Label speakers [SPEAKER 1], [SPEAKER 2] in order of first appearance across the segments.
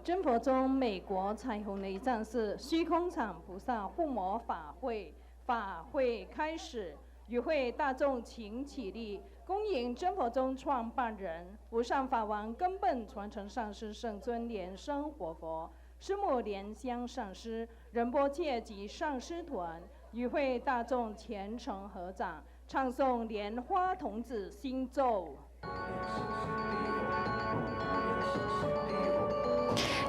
[SPEAKER 1] 真佛宗美国彩虹内藏寺虚空场菩萨护摩法会开始，与会大众请起立，恭迎真佛宗创办人、无上法王根本传承上师圣尊莲生活佛、师母莲香上师、仁波切及上师团，与会大众虔诚合掌，唱诵莲花童子心咒。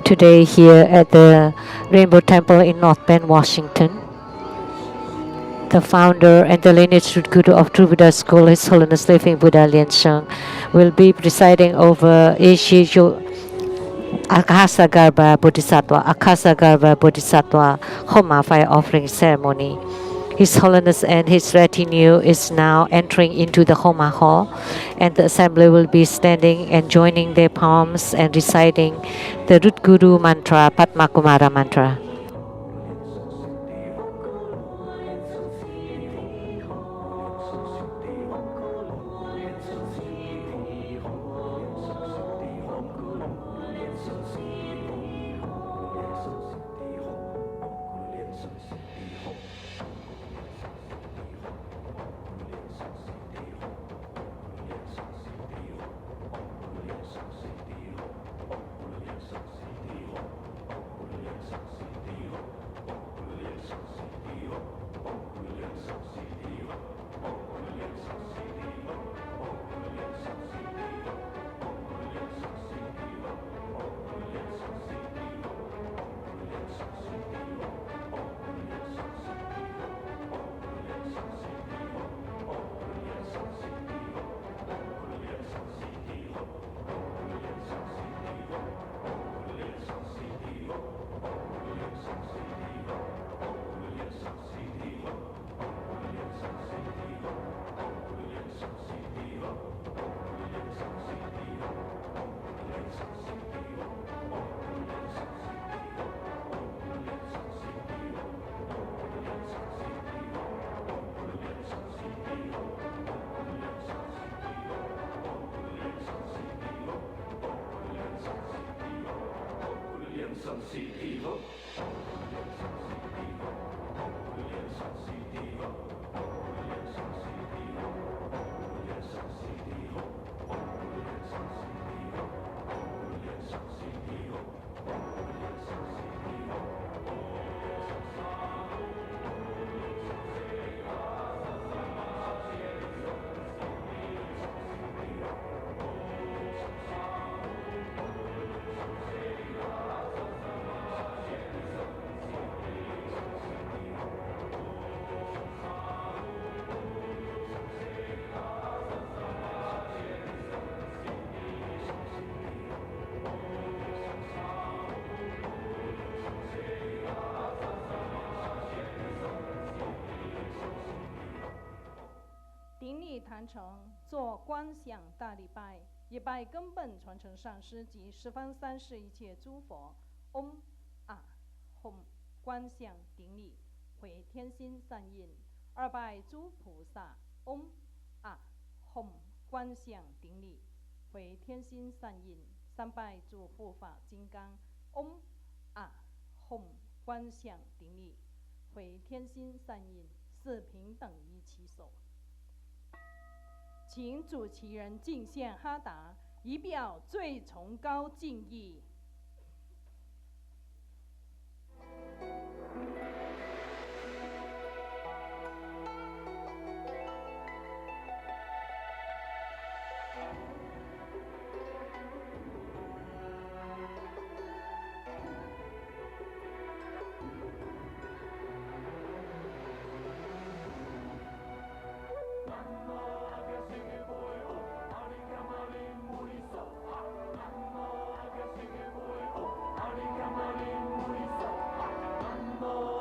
[SPEAKER 2] Today here at the Rainbow Temple in North Bend, Washington, the founder and the lineage root guru of True Buddha School, His Holiness Living Buddha Lien Sheng, will be presiding over Ishijo Akasagarbha Bodhisattva Homa fire offering ceremony. His Holiness and his retinue is now entering into the Homa hall, and the assembly will be standing and joining their palms and reciting the root guru mantra, Padma Kumara mantra.
[SPEAKER 1] 顶礼坛城，做观想大礼拜，也拜根本传承上师及十方三世一切诸佛。嗡啊吽，观想顶礼，回天心善印。二拜诸菩萨。嗡啊吽，观想顶礼，回天心善印。三拜诸护法金刚。嗡啊吽，观想顶礼，回天心善印。四平等一起手。请主持人敬献哈达，以表最崇高敬意。
[SPEAKER 3] Namo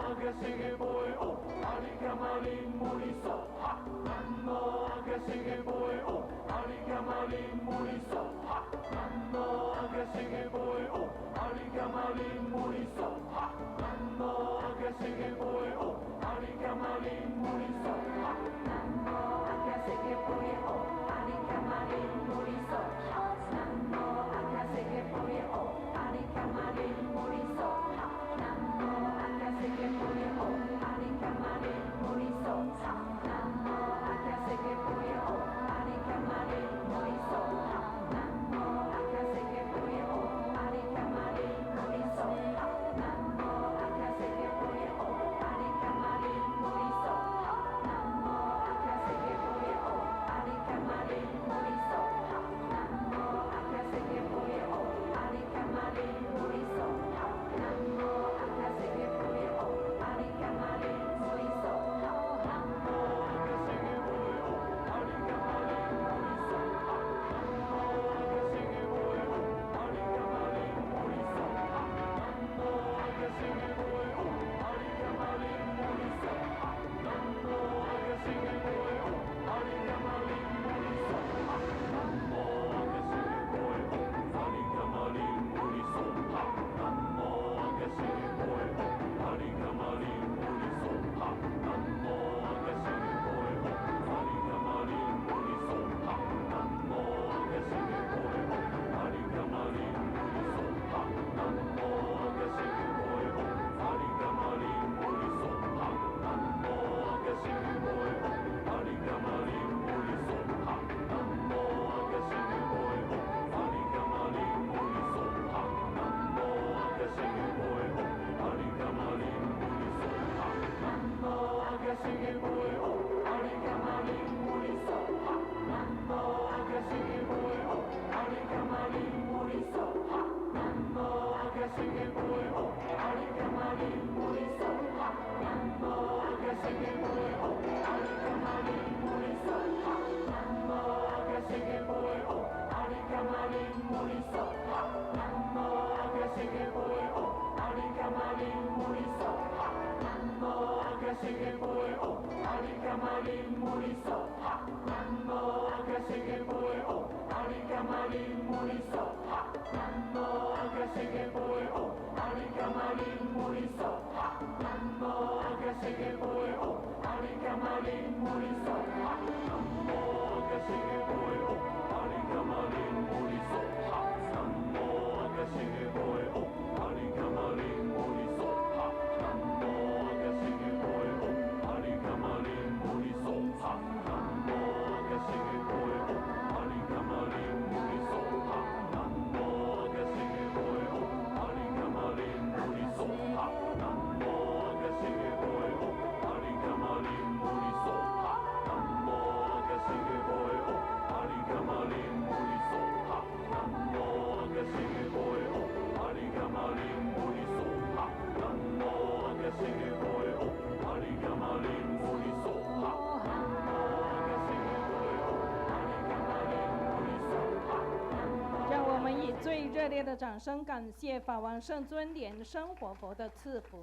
[SPEAKER 1] 让我们以最热烈的掌声感谢法王圣尊莲生活佛的赐福。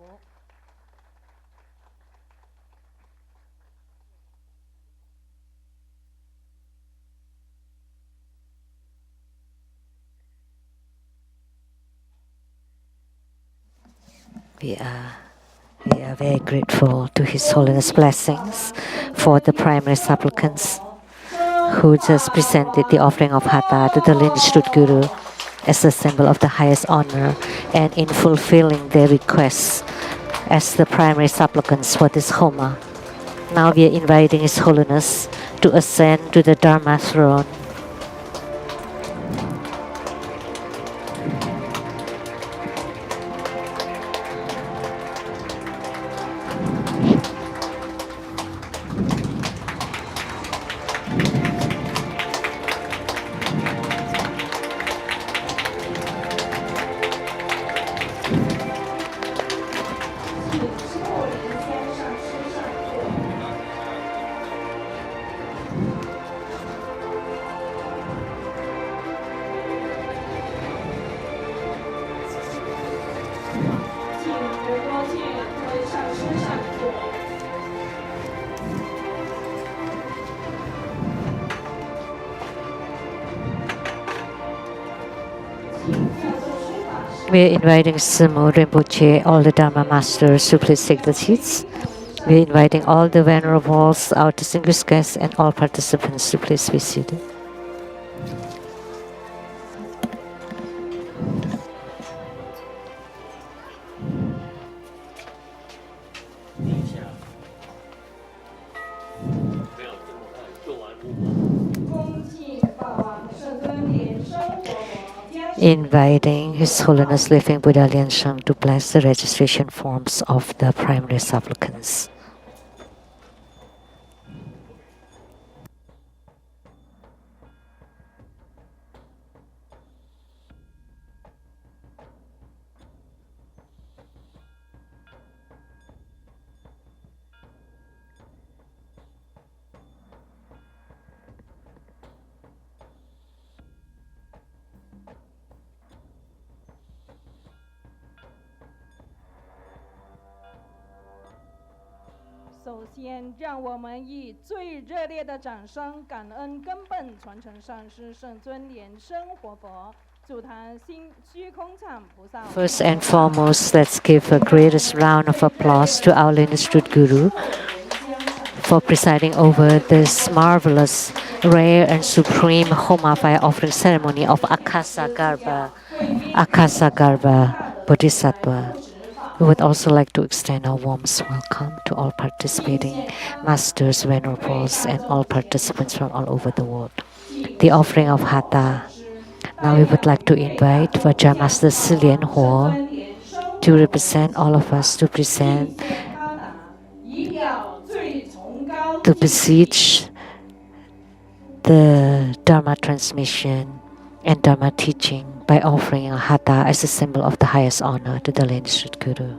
[SPEAKER 2] We are very grateful to His Holiness blessings for the primary supplicants who just presented the offering of Hatha to the lineage root Guru as a symbol of the highest honor and in fulfilling their requests as the primary supplicants for this Homa. Now we are inviting His Holiness to ascend to the Dharma throne. We are inviting Sumo Rinpoche, all the Dharma masters to please take the seats. We are inviting all the venerables, our distinguished guests, and all participants to please be seated. Inviting His Holiness Living Buddha Liansheng to bless the registration forms of the primary supplicants.
[SPEAKER 1] 首先，让我们以最热烈的掌声感恩根本传承上师圣尊莲生活佛主坛心虚空禅菩萨。
[SPEAKER 2] First and foremost, let's give a greatest round of applause to our lineage root Guru for presiding over this marvelous, rare and supreme Homa fire offering ceremony of Akasagarbha Bodhisattva. We would also like to extend our warmest welcome to all participating masters, venerables, and all participants from all over the world. The offering of Hatha. Now we would like to invite Vajra Master Silian Ho to represent all of us to present, to beseech the Dharma transmission and Dharma teaching by offering a Hatha as a symbol of the highest honor to the lineage Guru.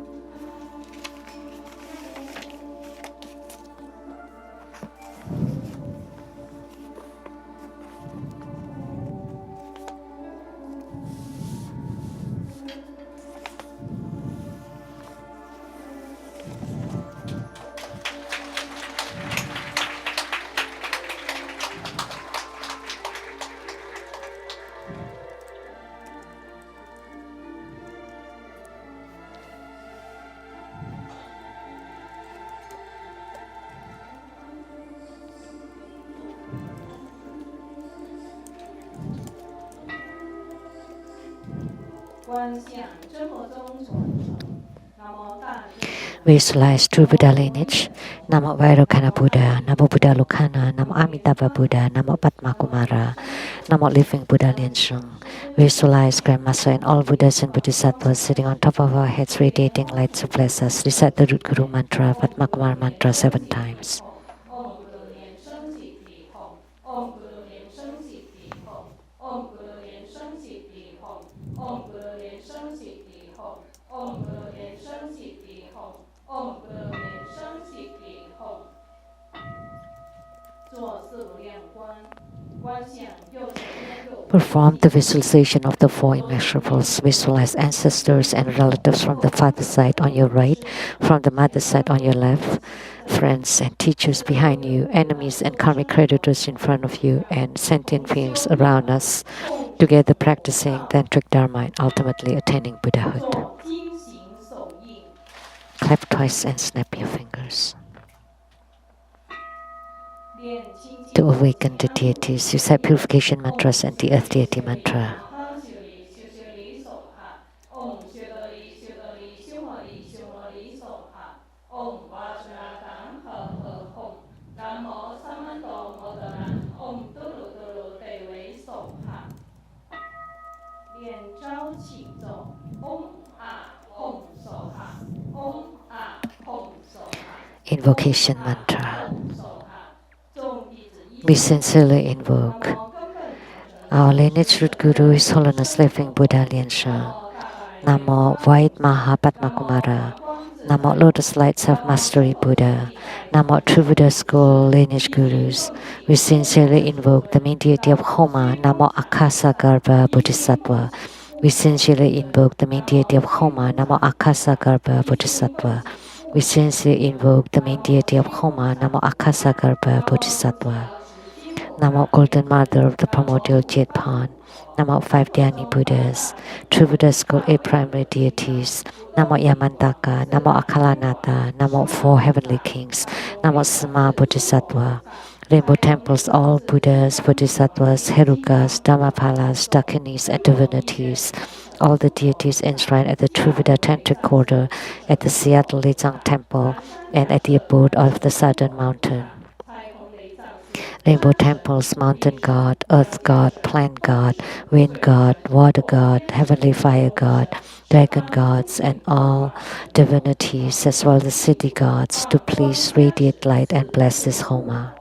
[SPEAKER 2] Visualize true Buddha lineage. Namo Vairocana Buddha, Namo Buddha Lokana, Namo Amitabha Buddha, Namo Padma Kumara, Namo Living Buddha Liansheng. Visualize Grandmaster and all Buddhas and Bodhisattvas sitting on top of our heads, radiating light to bless us. Recite the root Guru mantra, Padma Kumara mantra 7 times. Perform the visualization of the four immeasurables. Visualize ancestors and relatives from the father's side on your right, from the mother's side on your left, friends and teachers behind you, enemies and karmic creditors in front of you, and sentient beings around us, together practicing tantric dharma and ultimately attaining Buddhahood. Clap twice and snap your fingers. To awaken the deities, recite purification mantras and the earth deity mantra. Invocation mantra. We sincerely invoke our lineage root Guru, His Holiness Living Buddha Liansheng. Namo White Mahapadma Kumara. Namo Lotus Light Self-Mastery Buddha. Namo True Buddha School Lineage Gurus. We sincerely invoke the main deity of Homa, Namo Akasa Garbha Bodhisattva. We sincerely invoke the main deity of Homa, Namo Akasa Garbha Bodhisattva. We sincerely invoke the main deity of Homa, Namo Akasa Garbha Bodhisattva. Namo Golden Mother of the Primordial Jade Pond. Namo 5 Dhyani Buddhas. True Buddha School 8 Primary Deities. Namo Yamantaka. Namo Akalanata. Namo 4 Heavenly Kings. Namo Sama Bodhisattva. Rainbow Temples, all Buddhas, Bodhisattvas, Herukas, Dhammapalas, Dakinis, and divinities. All the deities enshrined at the True Buddha Tantric Quarter, at the Seattle Lechang Temple, and at the abode of the Southern Mountain. Rainbow temples, mountain god, earth god, plant god, wind god, water god, heavenly fire god, dragon gods, and all divinities, as well as city gods, to please radiate light and bless this Homa.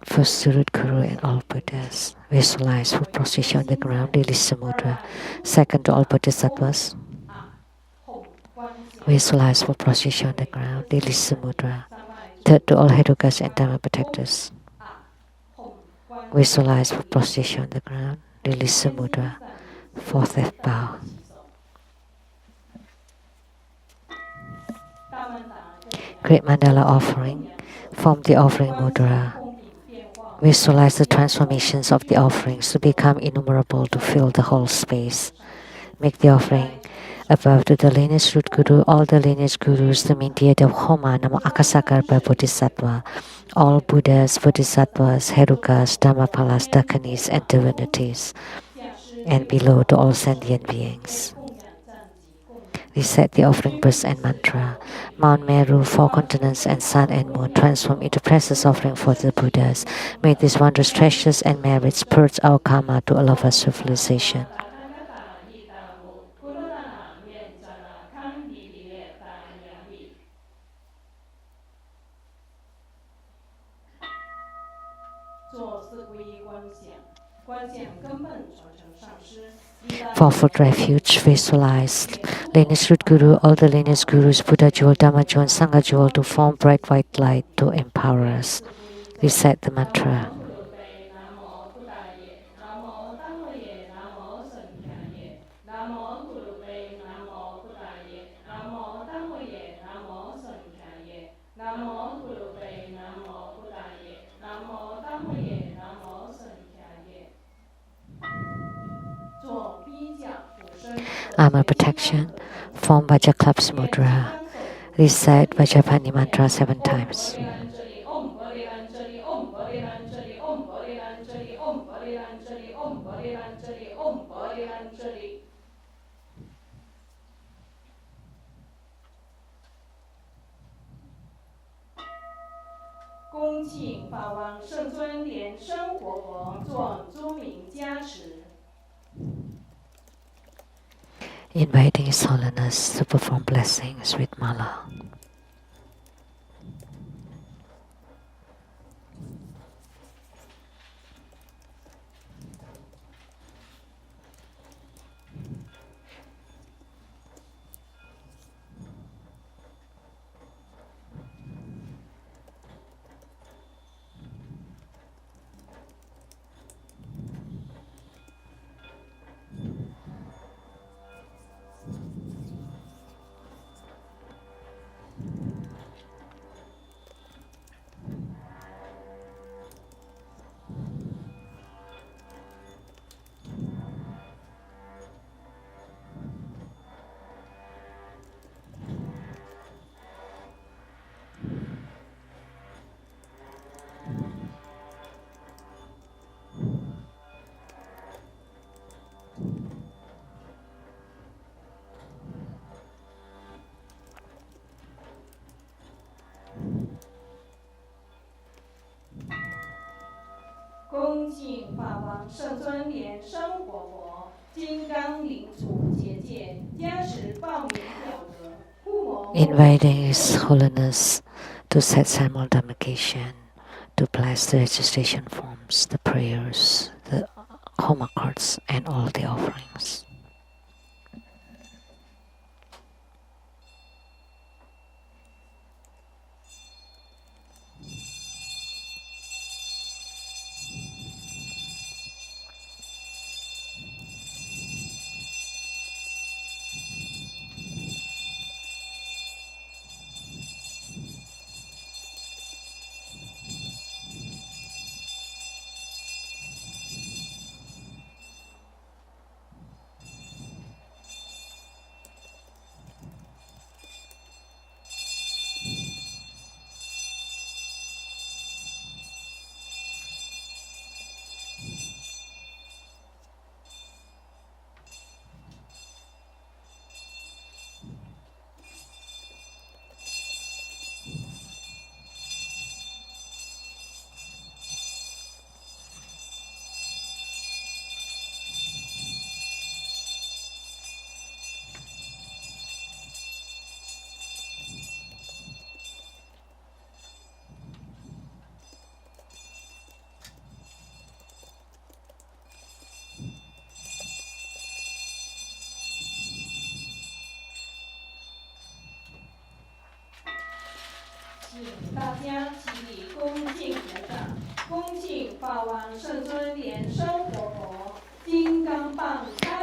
[SPEAKER 2] First, the root Guru and all Buddhas. Visualize for procession on the ground, release the mudra. Second, to all Bodhisattvas. Visualize for procession on the ground, release the mudra. Third, to all Herukas and Dhamma protectors. Visualize for procession on the ground, release the mudra. Fourth, bow. Great mandala offering. Form the offering mudra. Visualize the transformations of the offerings to become innumerable to fill the whole space. Make the offering above to the lineage root Guru, all the lineage Gurus, the main deity of Homa, Namo Akasagarbha Bodhisattva, all Buddhas, Bodhisattvas, Herukas, Dhammapalas, Dakanis, and divinities, and below to all sentient beings. Recite the offering verse and mantra. Mount Meru, 4 continents, and sun and moon transform into precious offering for the Buddhas. May these wondrous treasures and merits purge our karma to allow us civilization. For food refuge, visualize lineage root Guru, all the lineage Gurus, Buddha jewel, Dhamma jewel, Sangha jewel to form bright white light to empower us. Recite the mantra. Armor protection. Form Vajraklaps mudra. Recite Vajrapani mantra 7 times. Inviting His Holiness to perform blessings with mala. Inviting His Holiness to set simultanecation, to bless the registration forms, the prayers, the Homa cards, and all the offerings.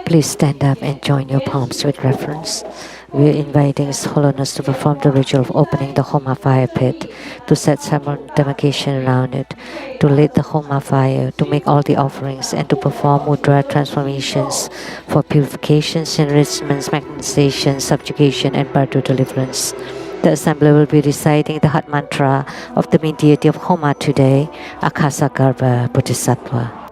[SPEAKER 2] Please stand up and join your palms with reverence. We are inviting His Holiness to perform the ritual of opening the Homa fire pit, to set simultanecation around it, to lit the Homa fire, to make all the offerings, and to perform mudra transformations for purifications, enrichments, magnetization, subjugation, and birth deliverance. The assembly will be reciting the Hat Mantra of the main deity of Homa today, Akasa Garbha Bodhisattva.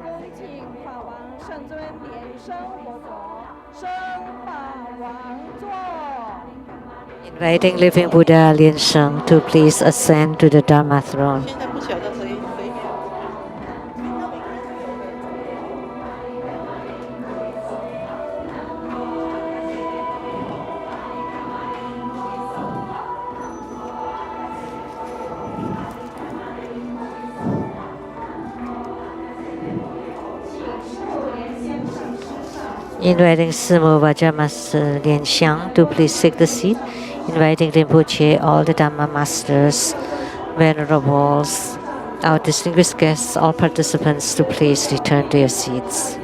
[SPEAKER 1] 恭请法王圣尊莲生活佛，升法王座。
[SPEAKER 2] Inviting living Buddha Lien Sheng to please ascend to the Dharma throne.
[SPEAKER 3] 现在不晓得谁。
[SPEAKER 2] Inviting Sumo Vajramaster Lien Xiang to please take the seat. Inviting Rinpoche, all the Dhamma masters, venerables, our distinguished guests, all participants to please return to your seats.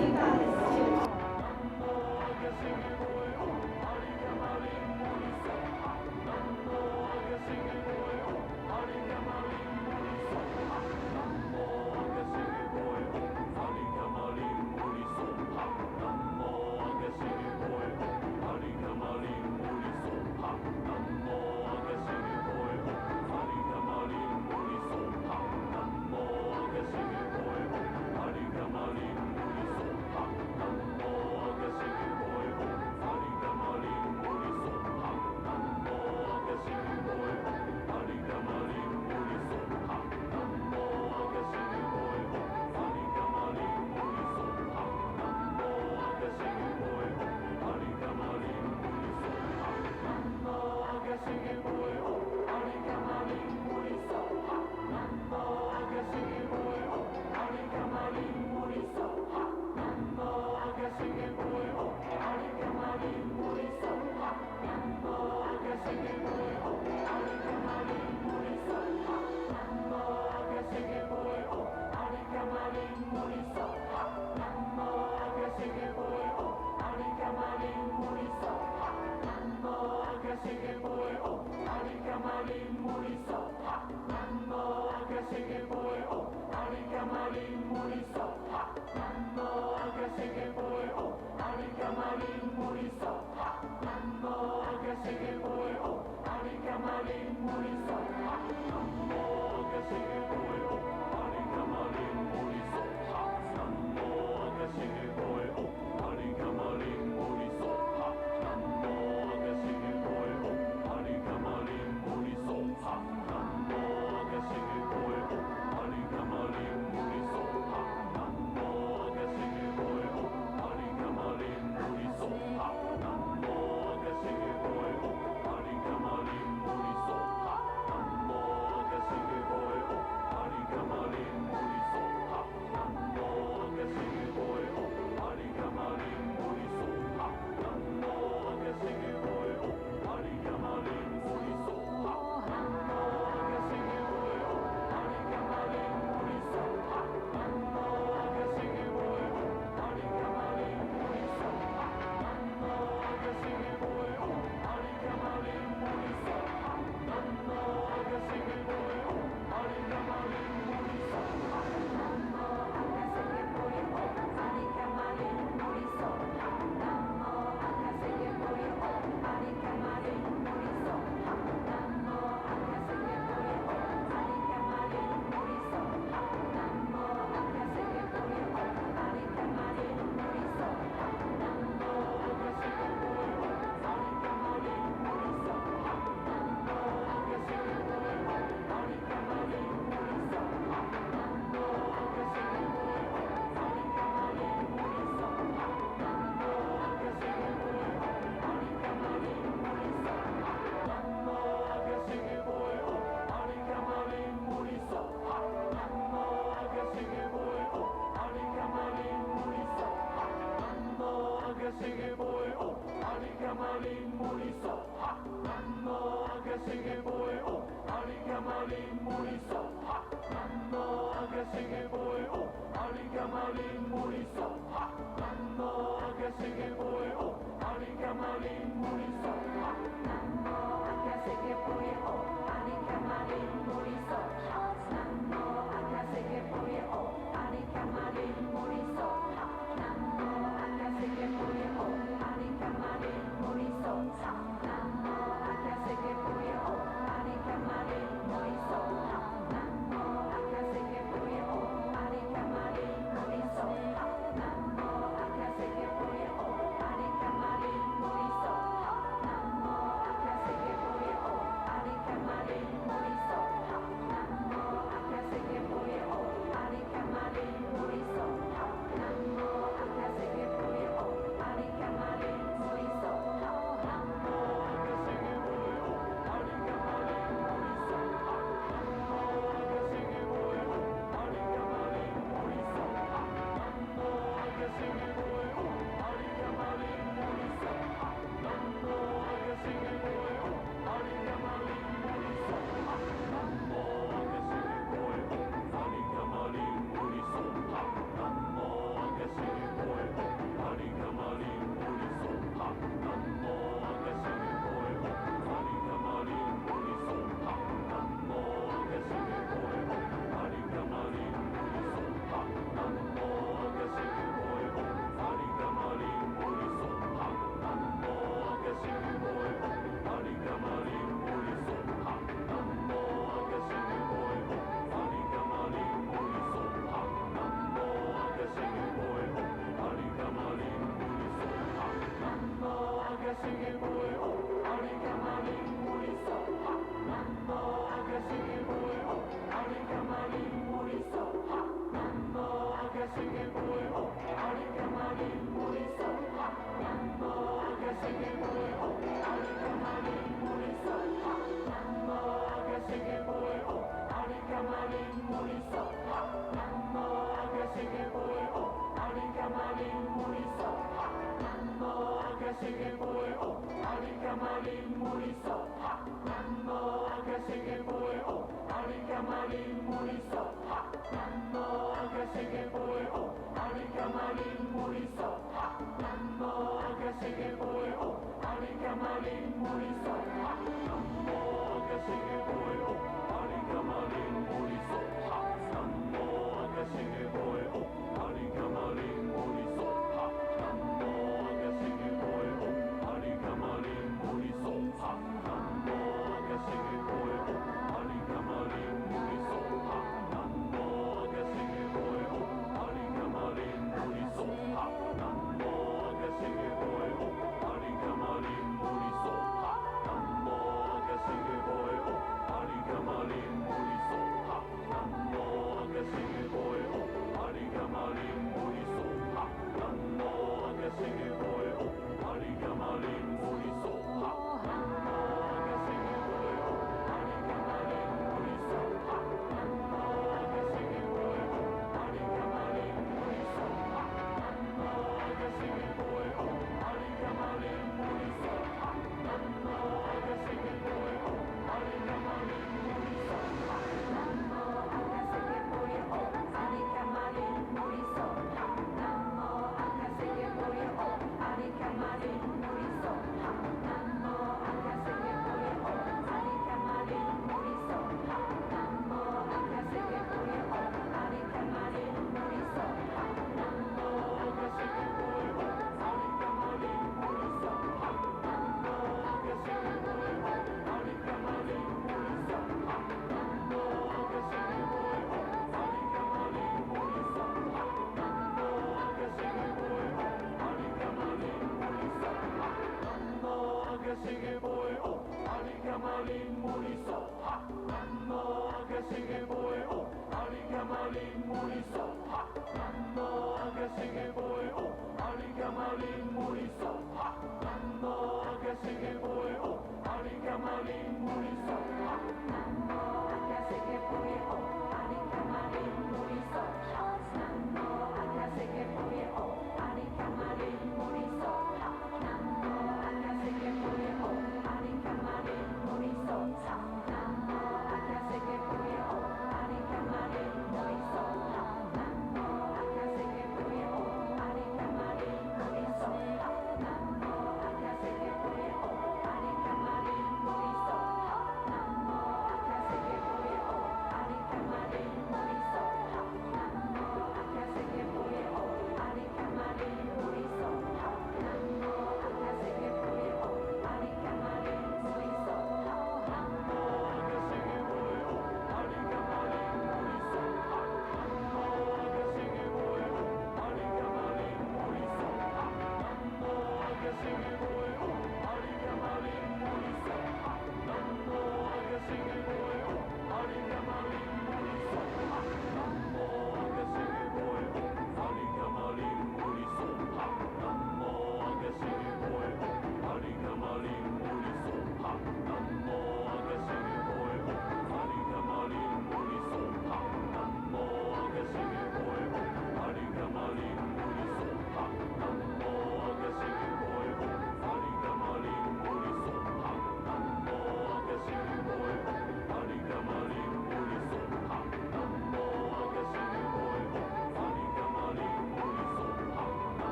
[SPEAKER 3] Alicamalin Muriso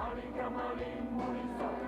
[SPEAKER 3] Alicamalin Muriso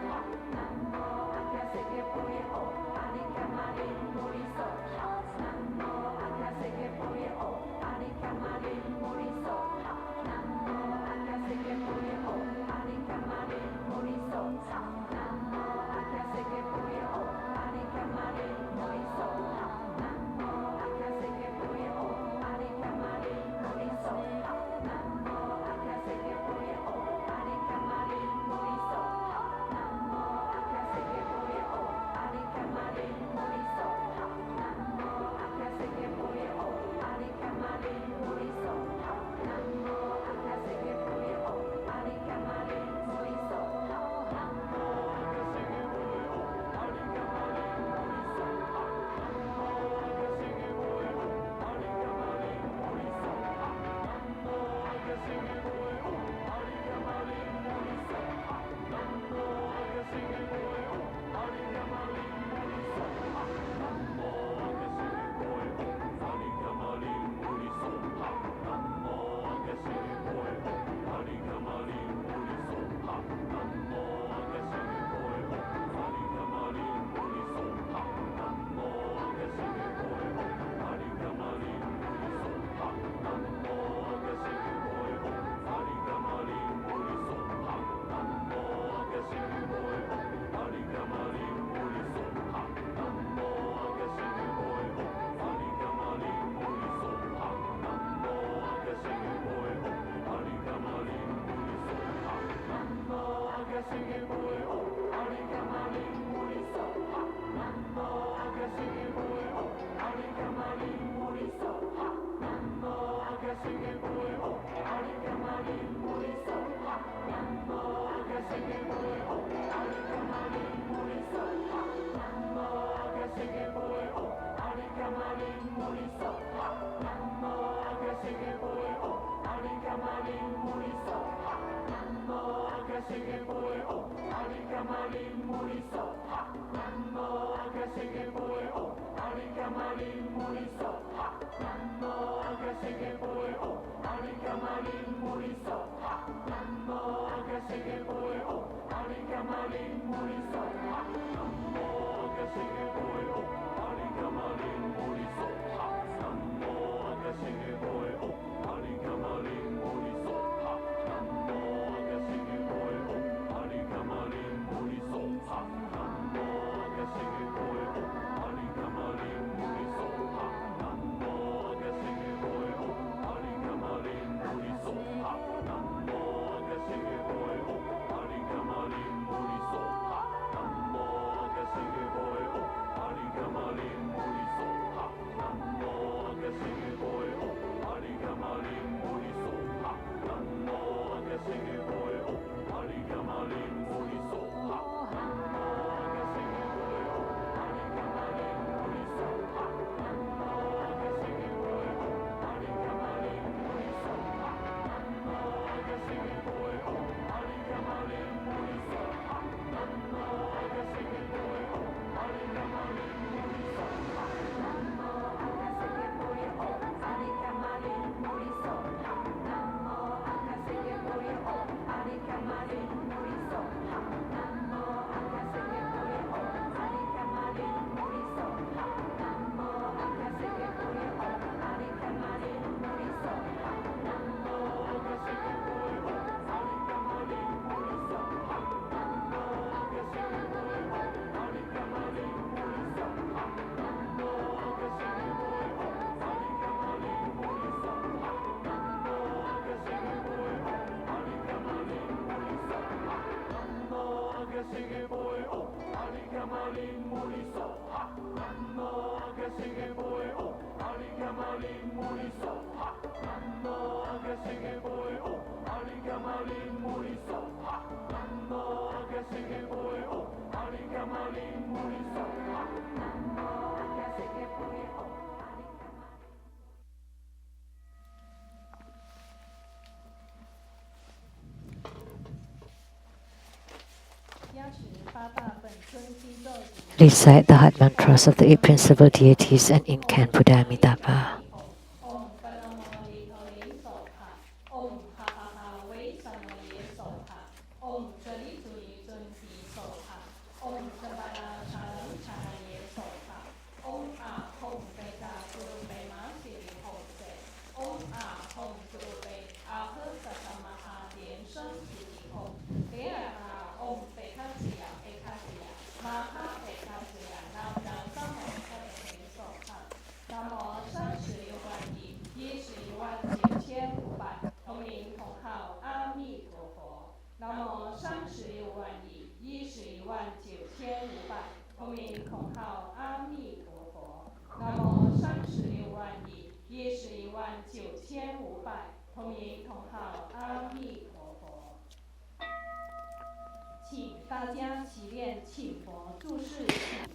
[SPEAKER 2] Recite the heart mantras of the eight principal deities and incan Buddha Amitabha.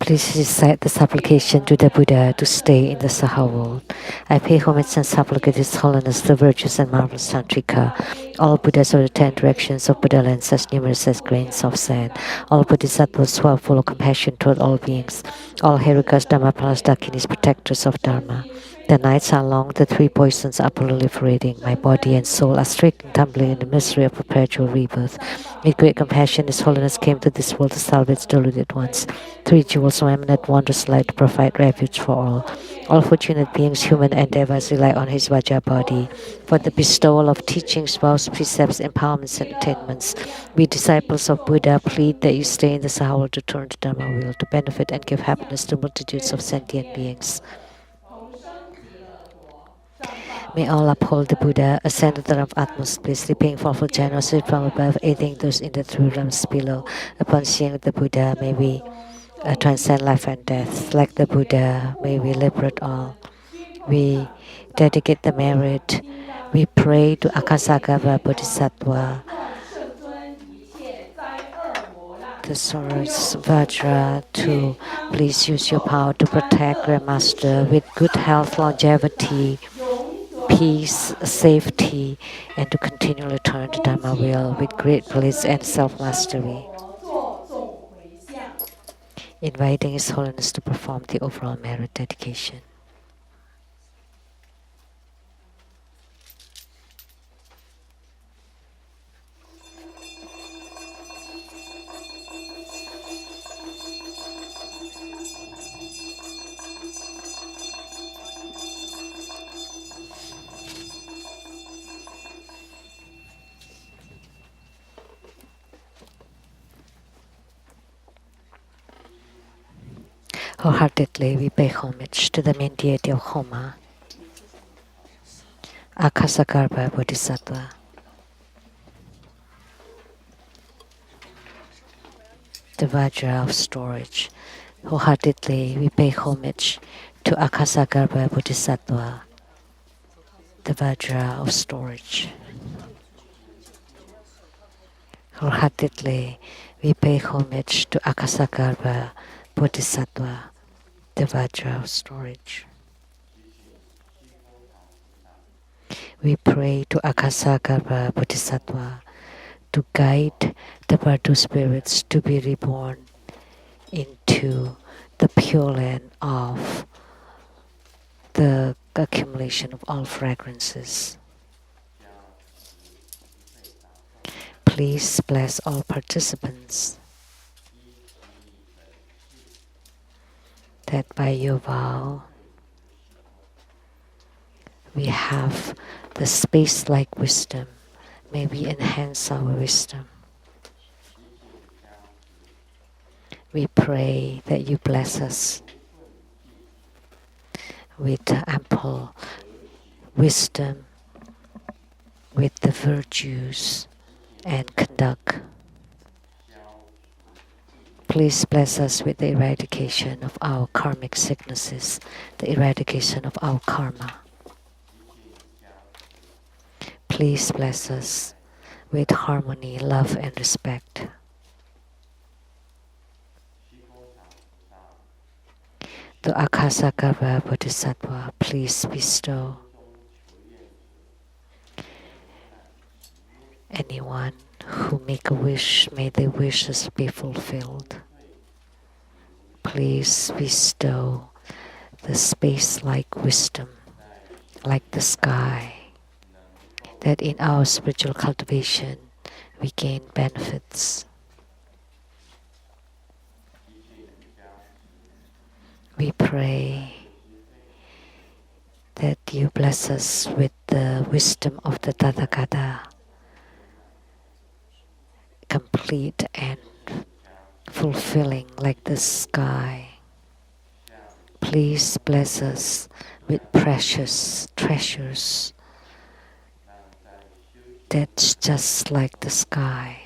[SPEAKER 2] Please recite the supplication to the Buddha to stay in the Saha world. I pay homage and supplicate His Holiness, the virtuous and marvelous Tantrika, all Buddhas of the 10 directions of Buddha lands as numerous as grains of sand, all Bodhisattvas who are full of compassion toward all beings, all Herikas, Dhammapalas, Dakinis, protectors of Dharma. The nights are long, the 3 poisons are proliferating. My body and soul are stricken, tumbling in the misery of perpetual rebirth. With great compassion, His Holiness came to this world to salvage deluded ones. 3 jewels of eminent wondrous light to provide refuge for all. All fortunate beings, human endeavors rely on His Vajra body for the bestowal of teachings, vows, precepts, empowerments, and attainments. We disciples of Buddha plead that you stay in the Saha world to turn the Dharma wheel, to benefit and give happiness to multitudes of sentient beings. May all uphold the Buddha, ascend to the realm of utmost bliss, repaying for generosity from above, aiding those in the 3 realms below. Upon seeing the Buddha, may we transcend life and death. Like the Buddha, may we liberate all. We dedicate the merit. We pray to Akasagava Bodhisattva, the Source Vajra, to please use your power to protect Grandmaster with good health, longevity, peace, safety, and to continually turn the Dharma wheel with great bliss and self-mastery. inviting His Holiness to perform the overall merit dedication. Wholeheartedly, we pay homage to the main deity of Homa, Akasagarbha Bodhisattva. The Vajra of storage. Wholeheartedly, we pay homage to Akasagarbha Bodhisattva, the Vajra of storage. Wholeheartedly, we pay homage to Akasagarbha Bodhisattva, the Vajra of storage. We pray to Akasagarbha Bodhisattva to guide the Bardu spirits to be reborn into the pure land of the accumulation of all fragrances. Please bless all participants that by your vow we have the space-like wisdom. May we enhance our wisdom. We pray that you bless us with ample wisdom, with the virtues and conduct. Please bless us with the eradication of our karmic sicknesses, the eradication of our karma. Please bless us with harmony, love, and respect. To Akasagarbha Bodhisattva, please bestow anyone who make a wish, may their wishes be fulfilled. Please bestow the space-like wisdom, like the sky, that in our spiritual cultivation we gain benefits. We pray that you bless us with the wisdom of the Tathagata, complete and fulfilling like the sky. Please bless us with precious treasures that's just like the sky.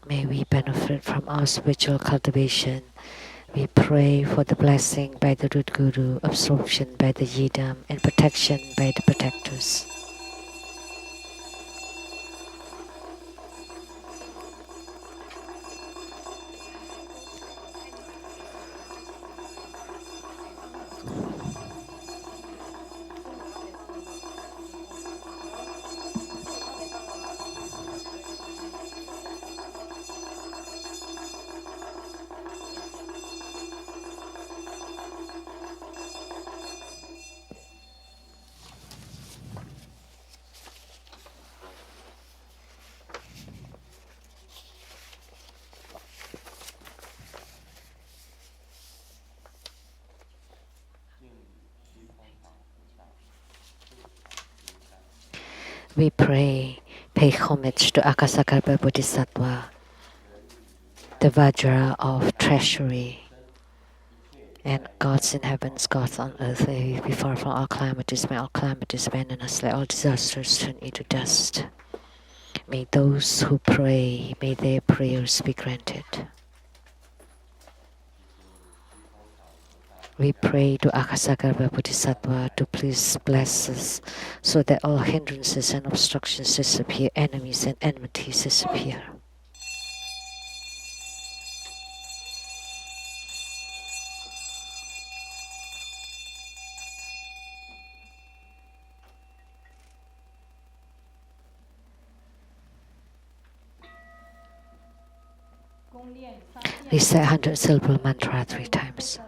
[SPEAKER 2] May we benefit from our spiritual cultivation. We pray for the blessing by the root guru, absorption by the yidam, and protection by the protectors. We pray, pay homage to Akasagarbha Bodhisattva, the Vajra of treasury, and gods in heavens, gods on earth, may we be far from all calamities, may all calamities abandon us, let all disasters turn into dust. May those who pray, may their prayers be granted. We pray to Akasagarbha Bodhisattva to please bless us so that all hindrances and obstructions disappear, enemies and enmities disappear. Recite 100 syllable mantra 3 times.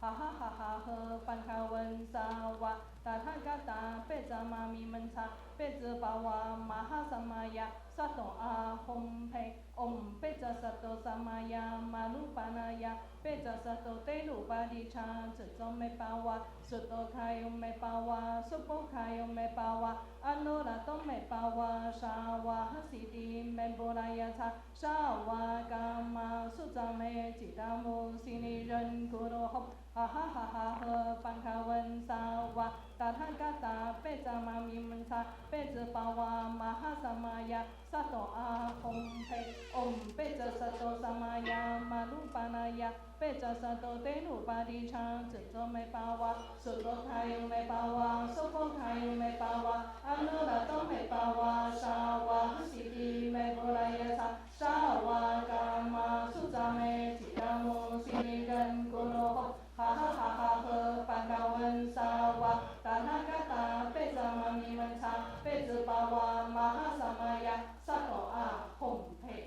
[SPEAKER 1] ha ha ha ha hơ pan kha wen sa wa ta tha ga ta pe za ma mi men cha pe zi ba wa ma ha sa ma ya sa to a hom pe om pe za sa to sa ma ya ma lu pa na ya pe za sa to te lu ba di cha zi zo me pa wa su to kha yong me pa wa su po kha yong me pa wa ano la to me pa wa sha wa ha si di men bo la ya cha sha wa ga ma su za me ji da mo si ni ren ku ro hop ha ha ha ha hơ pan kha wen sa wa ta tha ga ta pe za ma mi men cha pe zi pa wa ma ha sa ma ya sa to a hom pe om pe za sa to sa ma ya ma lu pa na ya pe za sa to te lu pa di cha zi zo me pa wa su to kha yu me pa wa su po kha yu me pa wa ano la to me pa wa sha wa ha si di me bo la ya sa sha wa ga ma su za me ji da mo si ni ren ku ro hop ha ha ha ha hơ pan kha wen sa wa ta tha ga ta pe za ma mi men cha pe zi pa wa ma ha sa ma ya sa to a hom pe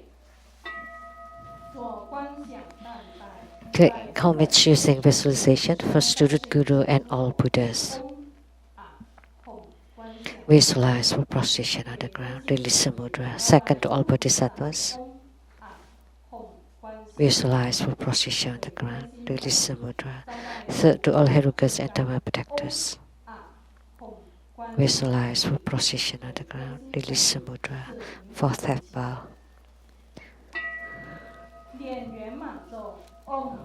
[SPEAKER 2] Okay, commit using visualization for student guru and all Buddhas. Visualize for prostration on the ground, release the mudra. Second to all bodhisattvas. Visualize for prostration on the ground, release the mudra. Third to all herukas and dharma protectors. Visualize for prostration on the ground, release the mudra. Fourth half bow.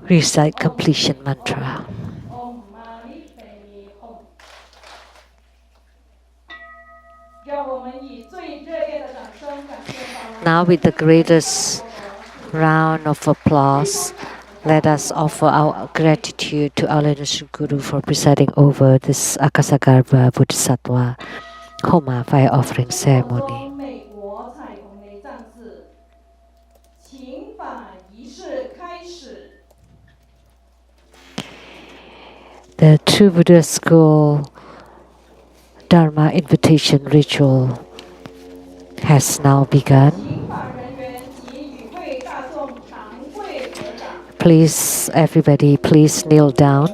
[SPEAKER 2] Recite completion mantra. Now with the greatest round of applause, let us offer our gratitude to our Lineage Guru for presiding over this Akasagarbha Bodhisattva Homa fire offering ceremony. The True Buddha School Dharma invitation ritual has now begun. Please, everybody, please kneel down.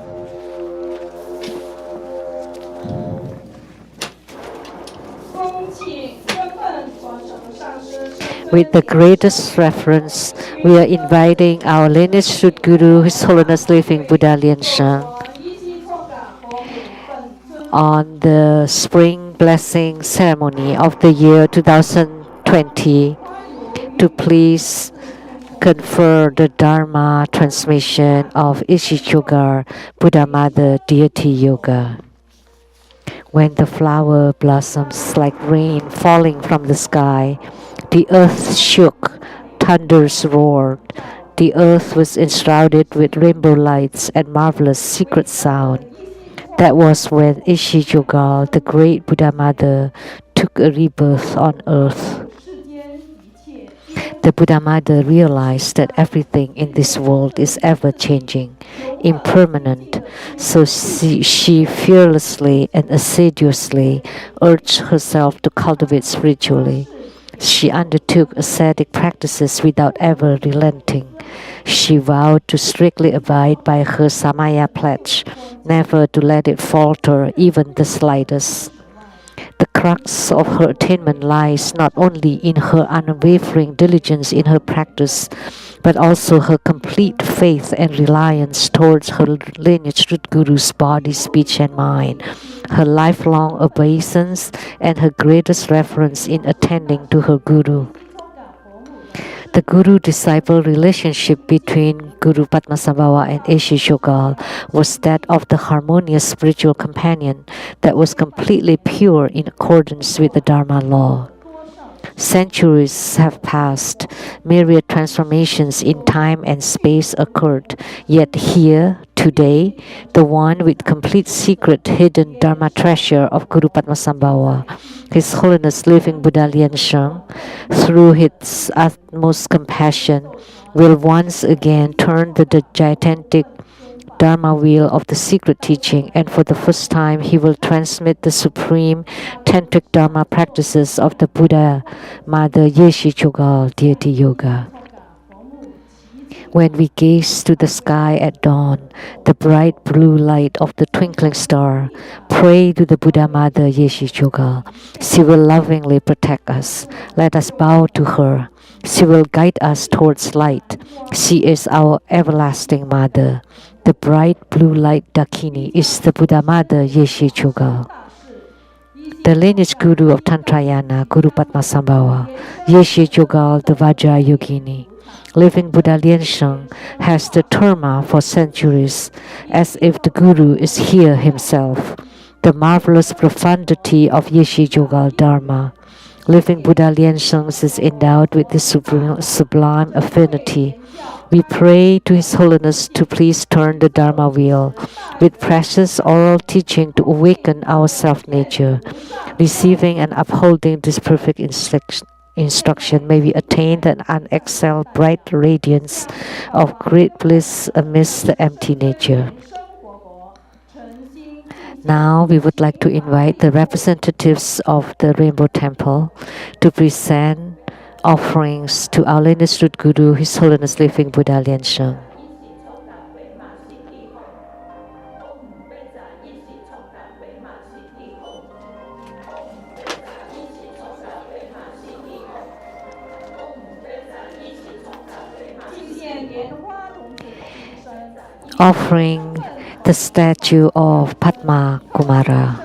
[SPEAKER 2] With the greatest reverence, we are inviting our lineage root guru, His Holiness Living Buddha Lien Sheng, on the spring blessing ceremony of the year 2020 to please confer the Dharma transmission of Ishi-Chogar Buddha Mother Deity Yoga. When the flower blossoms like rain falling from the sky, the earth shook, thunders roared. The earth was enshrouded with rainbow lights and marvelous secret sound. That was when Ishi-Chogar, the great Buddha Mother, took a rebirth on earth. The Buddha Mother realized that everything in this world is ever-changing, impermanent, so she fearlessly and assiduously urged herself to cultivate spiritually. She undertook ascetic practices without ever relenting. She vowed to strictly abide by her Samaya pledge, never to let it falter even the slightest. The crux of her attainment lies not only in her unwavering diligence in her practice, but also her complete faith and reliance towards her lineage root guru's body, speech, and mind, her lifelong obeisance, and her greatest reverence in attending to her guru. The guru-disciple relationship between Guru Padmasambhava and Ishi-Chogar was that of the harmonious spiritual companion that was completely pure in accordance with the Dharma law. Centuries have passed, myriad transformations in time and space occurred, yet here, today, the one with complete secret hidden Dharma treasure of Guru Padmasambhava, His Holiness Living Buddha Liansheng, through his utmost compassion, will once again turn the gigantic Dharma wheel of the secret teaching, and for the first time he will transmit the supreme tantric Dharma practices of the Buddha Mother Yeshe Chogal Deity Yoga. When we gaze to the sky at dawn, the bright blue light of the twinkling star, pray to the Buddha Mother Yeshe Chogal. She will lovingly protect us. Let us bow to her. She will guide us towards light. She is our everlasting Mother. The bright blue light Dakini is the Buddha Mother Yeshe Chogal. The lineage guru of Tantrayana, Guru Padmasambhava, Yeshe Chogal the Vajra Yogini. Living Buddha Liansheng has the Dharma for centuries, as if the Guru is here himself. The marvelous profundity of Yeshe Chogal Dharma. Living Buddha Liansheng is endowed with this sublime affinity. We pray to His Holiness to please turn the Dharma wheel with precious oral teaching to awaken our self-nature. Receiving and upholding this perfect instruction, may we attain an unexcelled bright radiance of great bliss amidst the empty nature. Now we would like to invite the representatives of the Rainbow Temple to present offerings to our lineage root Guru, His Holiness Living Buddha Liansheng. Offering the statue of Padma Kumara.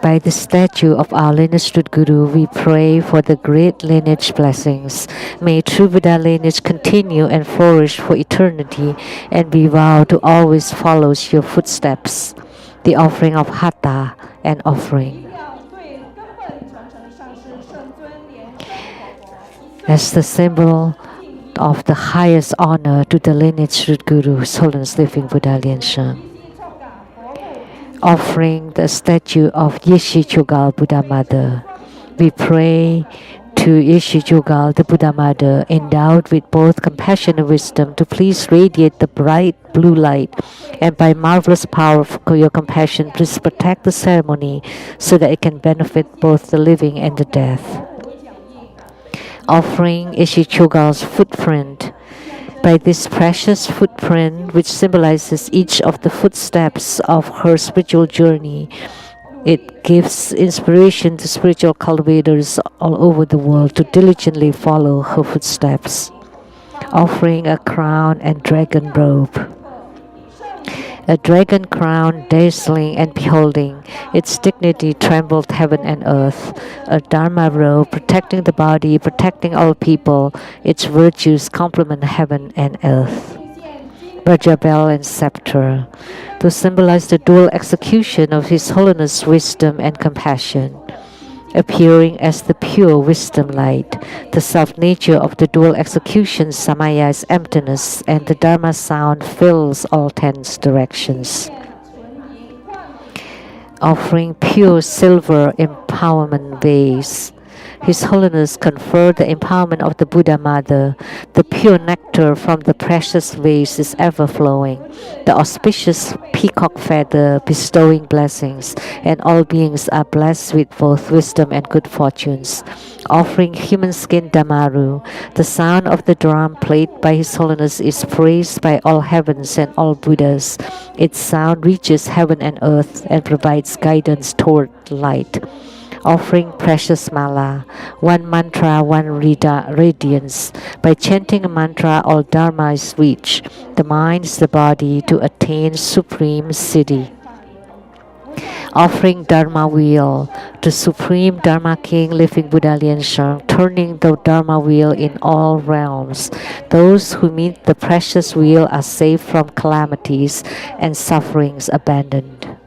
[SPEAKER 2] By the statue of our lineage root Guru, we pray for the great lineage blessings. May true Buddha lineage continue and flourish for eternity, and we vow to always follow your footsteps. The offering of Hatha and offering. As the symbol of the highest honor to the lineage root Guru, His Holiness Living Buddha Liansheng. Offering the statue of Yeshe Chogal Buddha Mother. We pray to Yeshe Chogal, the Buddha Mother, endowed with both compassion and wisdom, to please radiate the bright blue light, and by marvelous power of your compassion, please protect the ceremony so that it can benefit both the living and the dead. Offering Yeshe Chogal's footprint. By this precious footprint, which symbolizes each of the footsteps of her spiritual journey, it gives inspiration to spiritual cultivators all over the world to diligently follow her footsteps. Offering a crown and dragon robe. A dragon crown, dazzling and beholding, its dignity trembled heaven and earth. A Dharma robe, protecting the body, protecting all people, its virtues complement heaven and earth. Raja bell and scepter, to symbolize the dual execution of His Holiness' wisdom and compassion. Appearing as the pure wisdom light, the self-nature of the dual execution samaya is emptiness, and the Dharma sound fills all 10 directions. Offering pure silver empowerment vase. His Holiness conferred the empowerment of the Buddha Mother. The pure nectar from the precious vase is ever flowing. The auspicious peacock feather bestowing blessings, and all beings are blessed with both wisdom and good fortunes. Offering human skin Damaru, the sound of the drum played by His Holiness is praised by all heavens and all Buddhas. Its sound reaches heaven and earth and provides guidance toward light. Offering precious mala, one mantra, one radiance. By chanting a mantra, all dharma is reached. The mind is the body to attain supreme siddhi. Offering Dharma wheel to Supreme Dharma King, Living Buddha Liansheng, turning the Dharma wheel in all realms. Those who meet the precious wheel are saved from calamities and sufferings abandoned.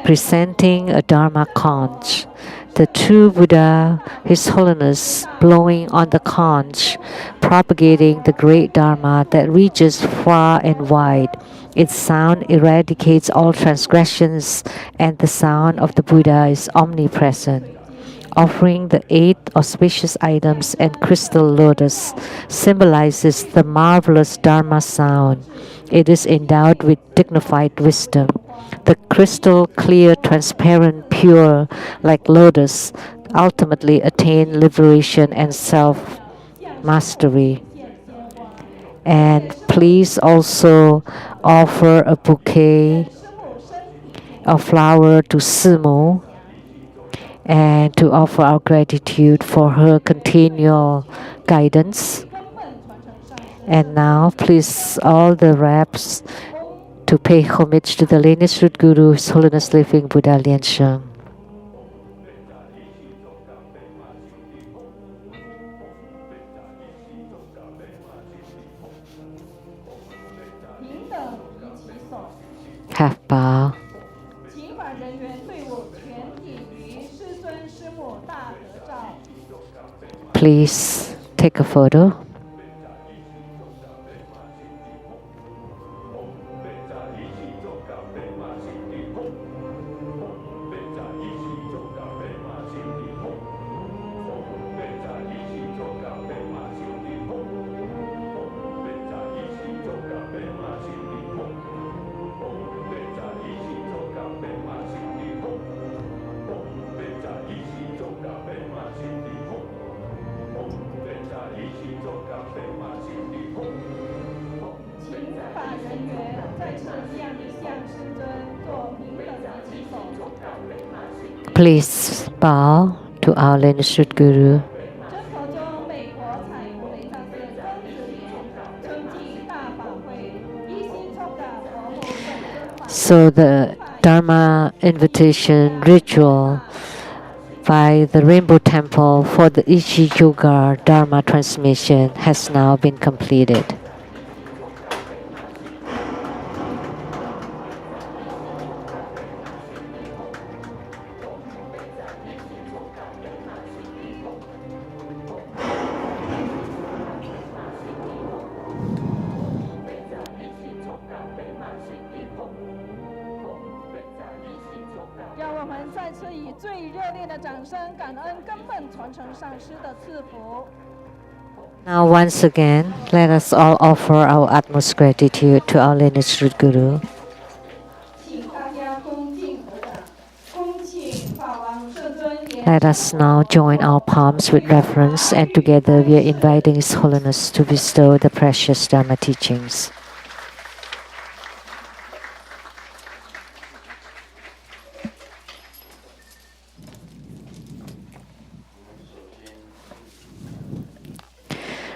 [SPEAKER 2] Presenting a Dharma conch. The true Buddha, His Holiness, blowing on the conch, propagating the great Dharma that reaches far and wide. Its sound eradicates all transgressions, and the sound of the Buddha is omnipresent. Offering the 8 auspicious items and crystal lotus symbolizes the marvelous Dharma sound. It is endowed with dignified wisdom. The crystal clear, transparent, pure, like lotus, ultimately attain liberation and self mastery. And please also offer a bouquet of flower to Simu and to offer our gratitude for her continual guidance. And now, please, all the reps to pay homage to the lineage root Guru, His Holiness Living Buddha Lien Sheng. Half bow. Please take a photo. Please bow to our lineage root Guru. So the Dharma invitation ritual by the Rainbow Temple for the Ichi Yoga Dharma transmission has now been completed. Now once again, let us all offer our utmost gratitude to our lineage root Guru. Let us now join our palms with reverence, and together we are inviting His Holiness to bestow the precious Dharma teachings.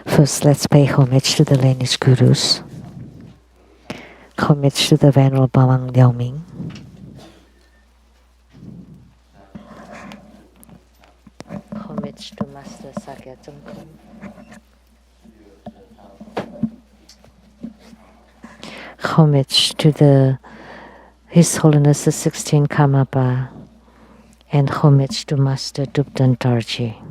[SPEAKER 2] First, let's pay homage to the lineage gurus. Homage to the Venerable Wang Liaoming. Homage to Master Sakya Tsongkhapa. Homage to His Holiness the 16th Karmapa, and homage to Master Dubdan Tarji.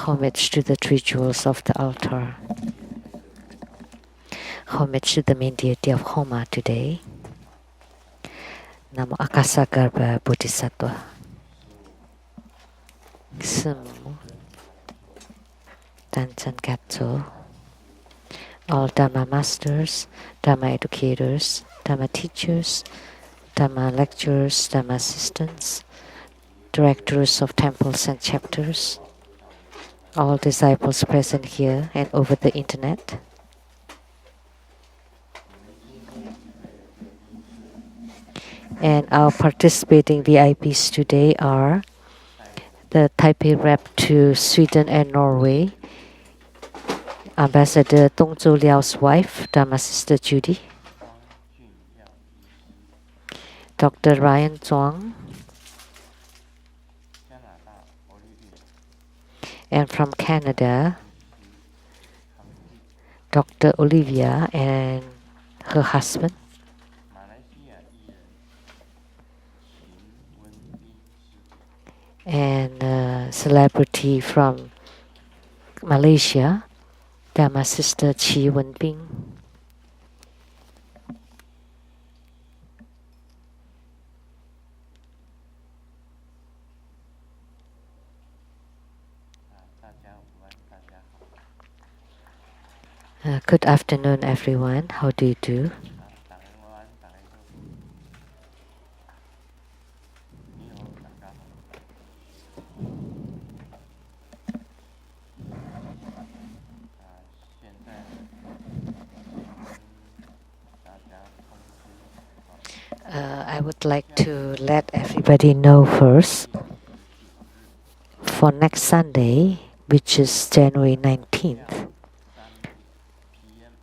[SPEAKER 2] Homage to the 3 jewels of the altar. Homage to the main deity of Homa today. Namo Akasagarbha Bodhisattva. Sumu. Danchan Katso. All Dharma masters, Dharma educators, Dharma teachers, Dharma lecturers, Dharma assistants, directors of temples and chapters, all disciples present here and over the internet. And our participating VIPs today are the Taipei rep to Sweden and Norway, Ambassador Tong Zhou Liao's wife, Dharma Sister Judy, Dr. Ryan Zhuang, and from Canada, Dr. Olivia and her husband, and a celebrity from Malaysia, Dharma Sister Chi Wenping. Good afternoon, everyone. How do you do? I would like to let everybody know first, for next Sunday, which is January 19th,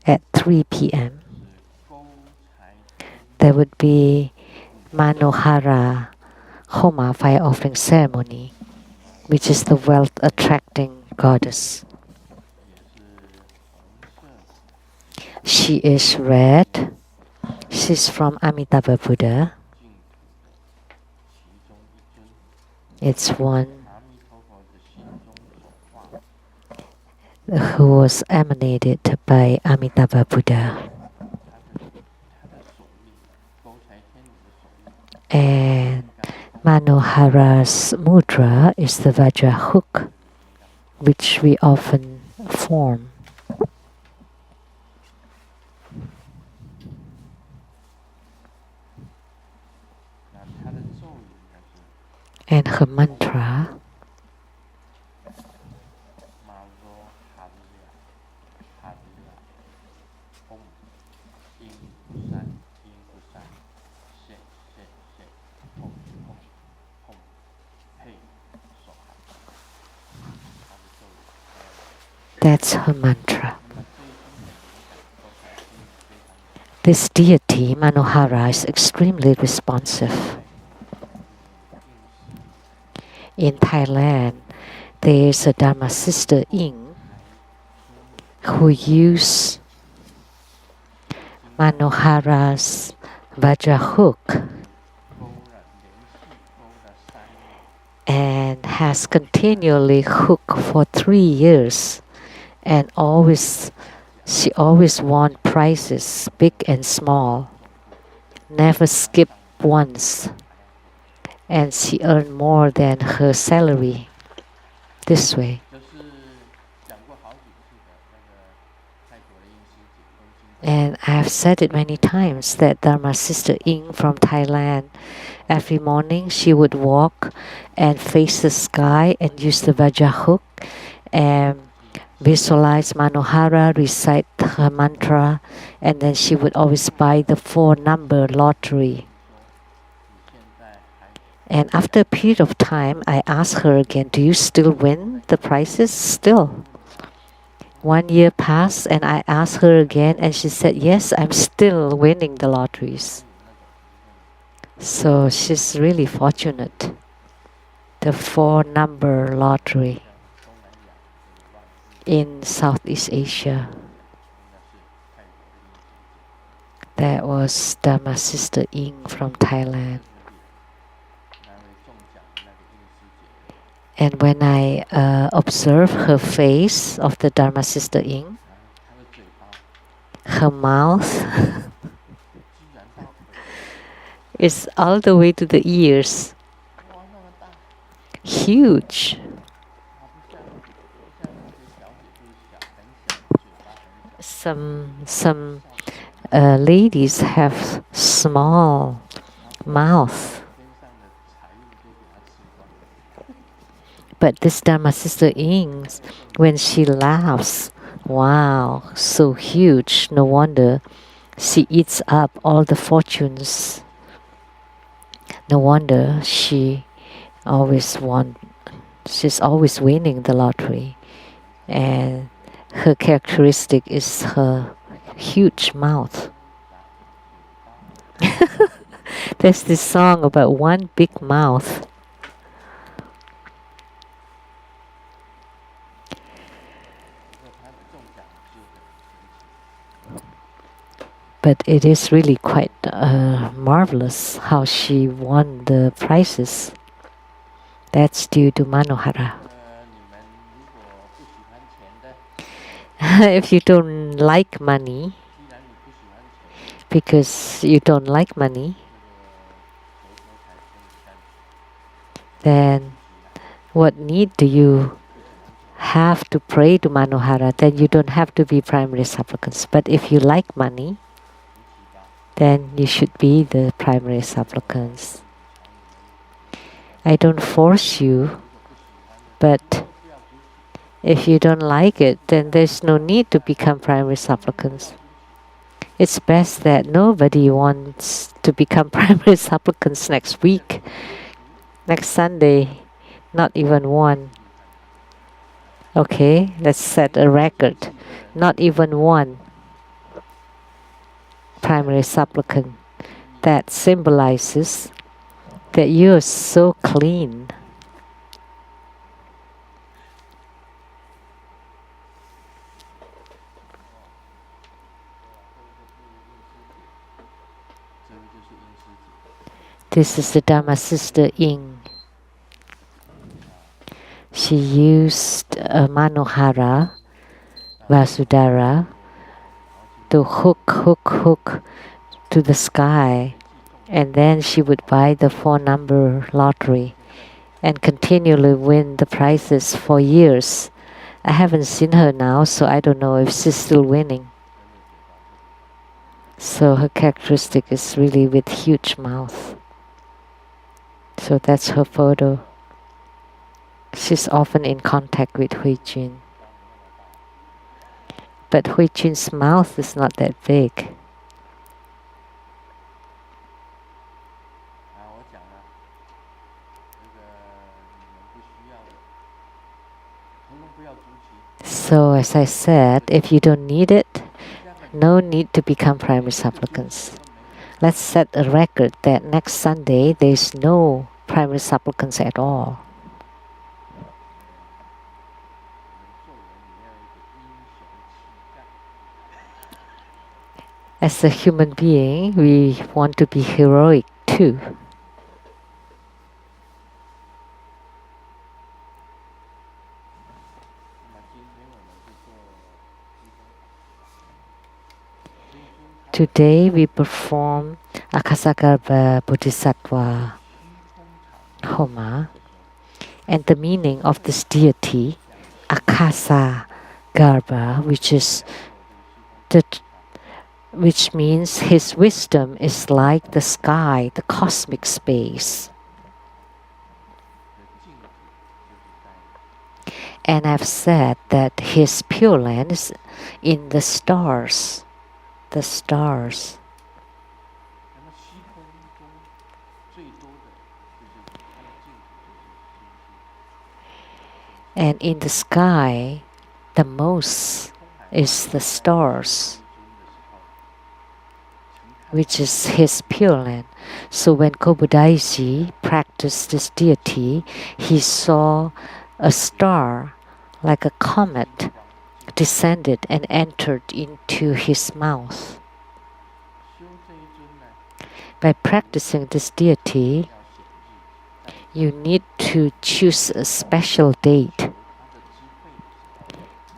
[SPEAKER 2] at 3 p.m., there would be Manohara Homa fire offering ceremony, which is the wealth attracting goddess. She is red. She's from Amitabha Buddha. It's one who was emanated by Amitabha Buddha. And Manohara's mudra is the Vajra hook, which we often form. And her mantra that's her mantra. This deity, Manohara, is extremely responsive. In Thailand, there is a Dharma Sister Ing who used Manohara's Vajra hook and has continually hooked for 3 years, and she always won prizes, big and small, never skipped once. And she earned more than her salary this way. And I've said it many times that Dharma Sister Ing from Thailand, every morning she would walk and face the sky and use the Vajra hook and visualize Manohara, recite her mantra, and then she would always buy the 4-number lottery. And after a period of time, I asked her again, do you still win the prizes? Still. 1 year passed and I asked her again and she said, yes, I'm still winning the lotteries. So she's really fortunate. The 4-number lottery in Southeast Asia. That was Dharma Sister Ing from Thailand. And when I observe her face of the Dharma Sister Ing, her mouth is all the way to the ears. Huge. Some ladies have small mouth. But this Dharma Sister Ing, when she laughs, wow, so huge. No wonder she eats up all the fortunes. No wonder she's always winning the lottery. And her characteristic is her huge mouth. There's this song about one big mouth. But it is really quite marvelous how she won the prizes. That's due to Manohara. if you don't like money, because you don't like money, then what need do you have to pray to Manohara? Then you don't have to be primary supplicants. But if you like money, then you should be the primary supplicants. I don't force you, but if you don't like it, then there's no need to become primary supplicants. It's best that nobody wants to become primary supplicants next week, next Sunday, not even one. Okay, let's set a record. Not even one primary supplicant. That symbolizes that you're so clean. This is the Dharma sister Ying. She used a Manohara, Vasudhara, to hook to the sky, and then she would buy the 4-number lottery and continually win the prizes for years. I haven't seen her now, so I don't know if she's still winning. So her characteristic is really with huge mouth. So that's her photo. She's often in contact with Hui Jun. But Hui Jun's mouth is not that big. So as I said, if you don't need it, no need to become primary supplicants. Let's set a record that next Sunday there's no primary supplicants at all. As a human being, we want to be heroic too. Today we perform Akasagarbha Bodhisattva Homa, and the meaning of this deity, Akasa Garbha, which means his wisdom is like the sky, the cosmic space. And I've said that his Pure Land is in the stars. The stars. And in the sky, the most is the stars, which is his Pure Land. So when Kobudaishi practiced this deity, he saw a star like a comet descended and entered into his mouth. By practicing this deity, you need to choose a special date.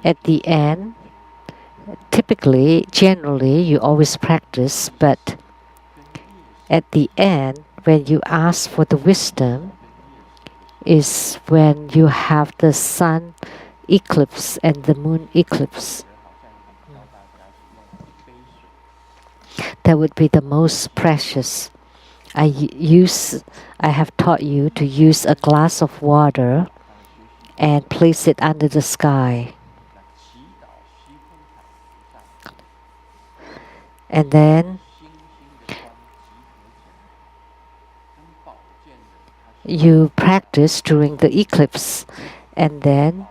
[SPEAKER 2] At the end, generally, you always practice, but at the end, when you ask for the wisdom, is when you have the sun eclipse and the moon eclipse. That would be the most precious. I have taught you to use a glass of water and place it under the sky. And then you practice during the eclipse, and then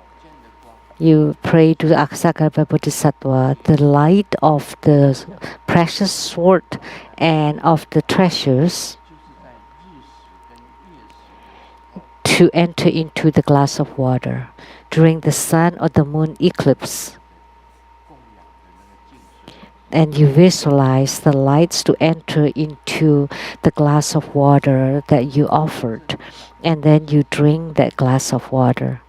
[SPEAKER 2] you pray to Akasagarbha Bodhisattva, the light of the precious sword and of the treasures, to enter into the glass of water during the sun or the moon eclipse. And you visualize the lights to enter into the glass of water that you offered. And then you drink that glass of water.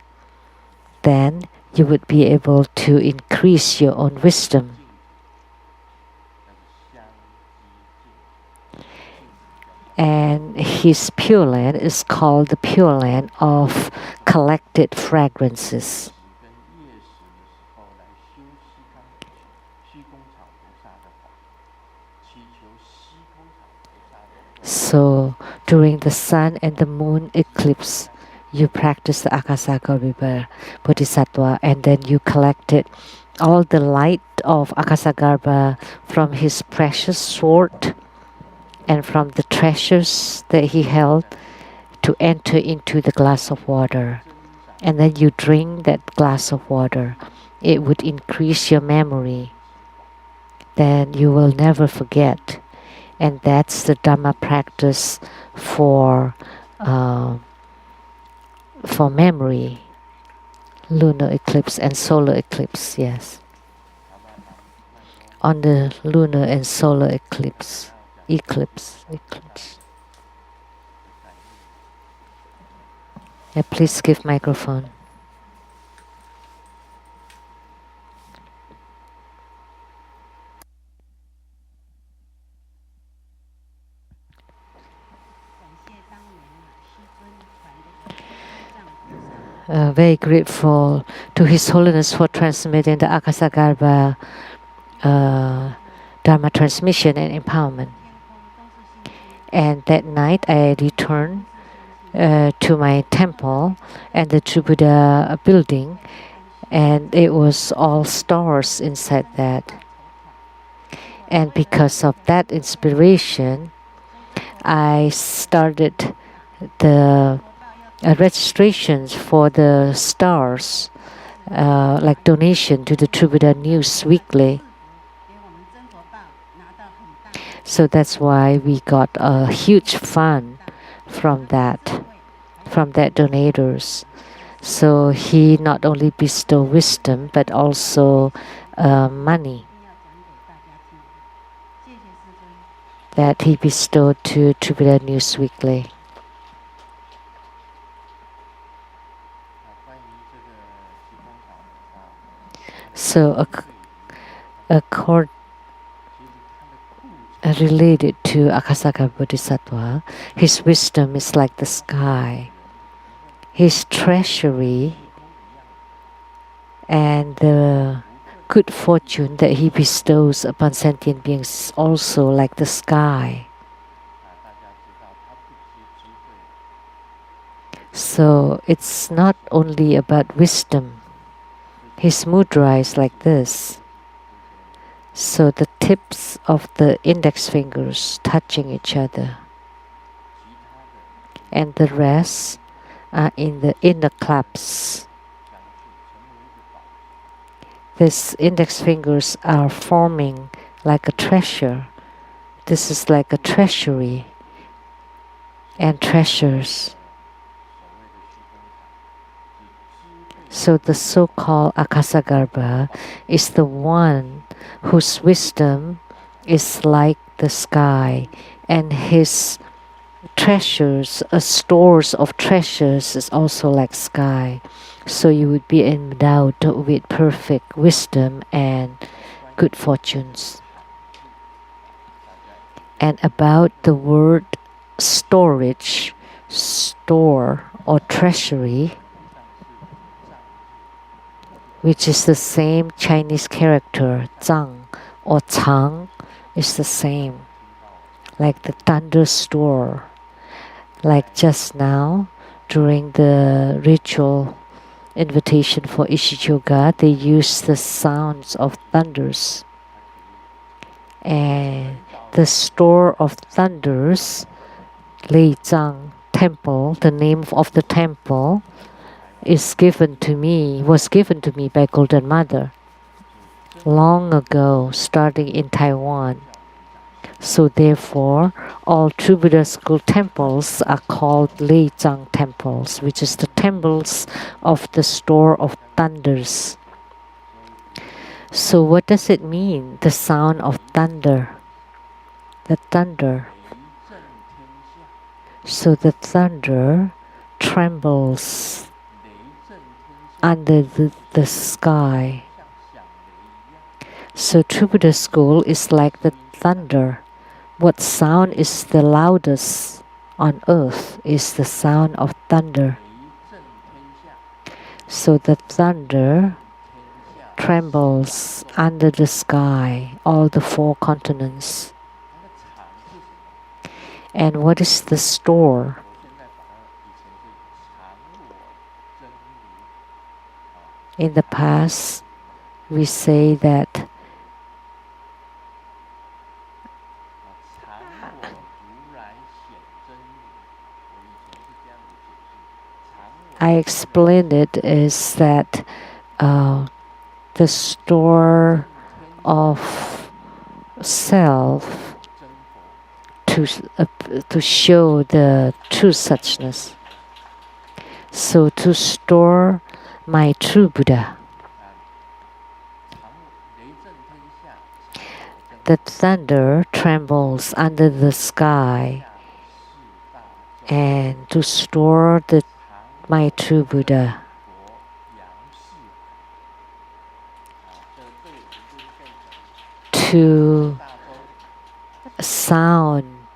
[SPEAKER 2] Then you would be able to increase your own wisdom. And his Pure Land is called the Pure Land of collected fragrances. So during the sun and the moon eclipse, you practice the Akasagarbha Bodhisattva, and then you collected all the light of Akasagarbha from his precious sword and from the treasures that he held to enter into the glass of water. And then you drink that glass of water. It would increase your memory. Then you will never forget. And that's the Dhamma practice for memory. Lunar eclipse and solar eclipse, yes. On the lunar and solar eclipse. Yeah, please give microphone. Very grateful to His Holiness for transmitting the Akasagarbha Dharma transmission and empowerment. And that night I returned to my temple and the True Buddha building, and it was all stars inside that. And because of that inspiration, I started the registrations for the stars, like donation to the True Buddha News Weekly. So that's why we got a huge fund from that donators. So he not only bestowed wisdom but also money that he bestowed to True Buddha News Weekly. So related to Akasagarbha Bodhisattva, his wisdom is like the sky. His treasury and the good fortune that he bestows upon sentient beings is also like the sky. So it's not only about wisdom. His mudra is like this. So the tips of the index fingers touching each other. And the rest are in the inner claps. These index fingers are forming like a treasure. This is like a treasury and treasures. So the so-called Akasagarbha is the one whose wisdom is like the sky, and his treasures, stores of treasures, is also like sky. So you would be endowed with perfect wisdom and good fortunes. And about the word storage, store or treasury, which is the same Chinese character, zhang or chang, is the same, like the thunder store. Like just now, during the ritual invitation for Ishi-Choga, they use the sounds of thunders. And the store of thunders, Lei Zhang Temple, the name of the temple, was given to me by Golden Mother long ago, starting in Taiwan. So therefore, all True Buddha school temples are called Lei Zhang temples, which is the temples of the store of thunders. So what does it mean, the sound of thunder? The thunder. So the thunder trembles under the sky. So true Buddha school is like the thunder. What sound is the loudest on earth is the sound of thunder. So the thunder trembles under the sky, all the four continents. And what is the store? In the past, we say that I explained it is that the store of self to show the true suchness. So to store my true Buddha. The thunder trembles under the sky, and to store my true Buddha. To sound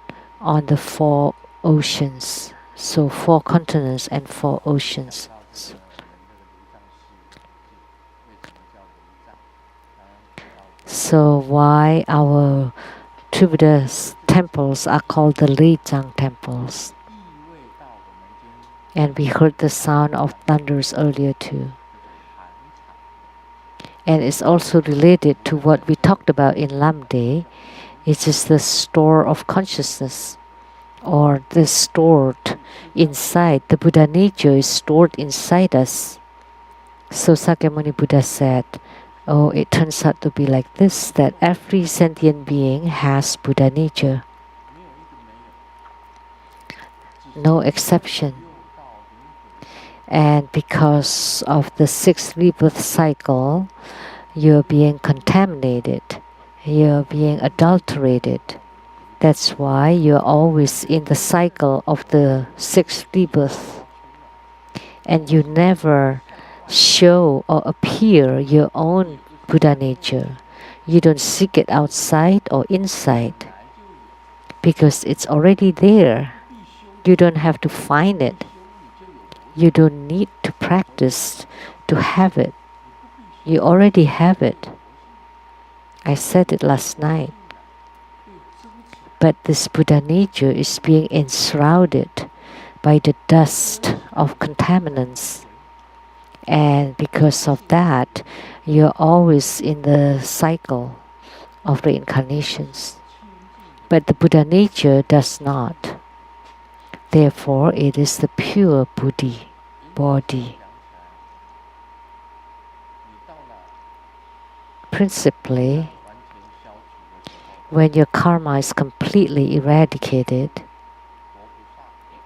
[SPEAKER 2] on the four oceans, so four continents and four oceans. So why our true Buddha's temples are called the Lijang temples? And we heard the sound of thunders earlier too. And it's also related to what we talked about in Lamdre. It is the store of consciousness, or the stored inside. The Buddha nature is stored inside us. So Sakyamuni Buddha said, oh, it turns out to be like this, that every sentient being has Buddha nature. No exception. And because of the sixth rebirth cycle, you're being contaminated. You're being adulterated. That's why you're always in the cycle of the sixth rebirth. And you never show or appear your own Buddha nature. You don't seek it outside or inside, because it's already there. You don't have to find it. You don't need to practice to have it. You already have it. I said it last night. But this Buddha nature is being enshrouded by the dust of contaminants. And because of that, you're always in the cycle of reincarnations. But the Buddha nature does not. Therefore, it is the pure Buddhi body. Principally, when your karma is completely eradicated,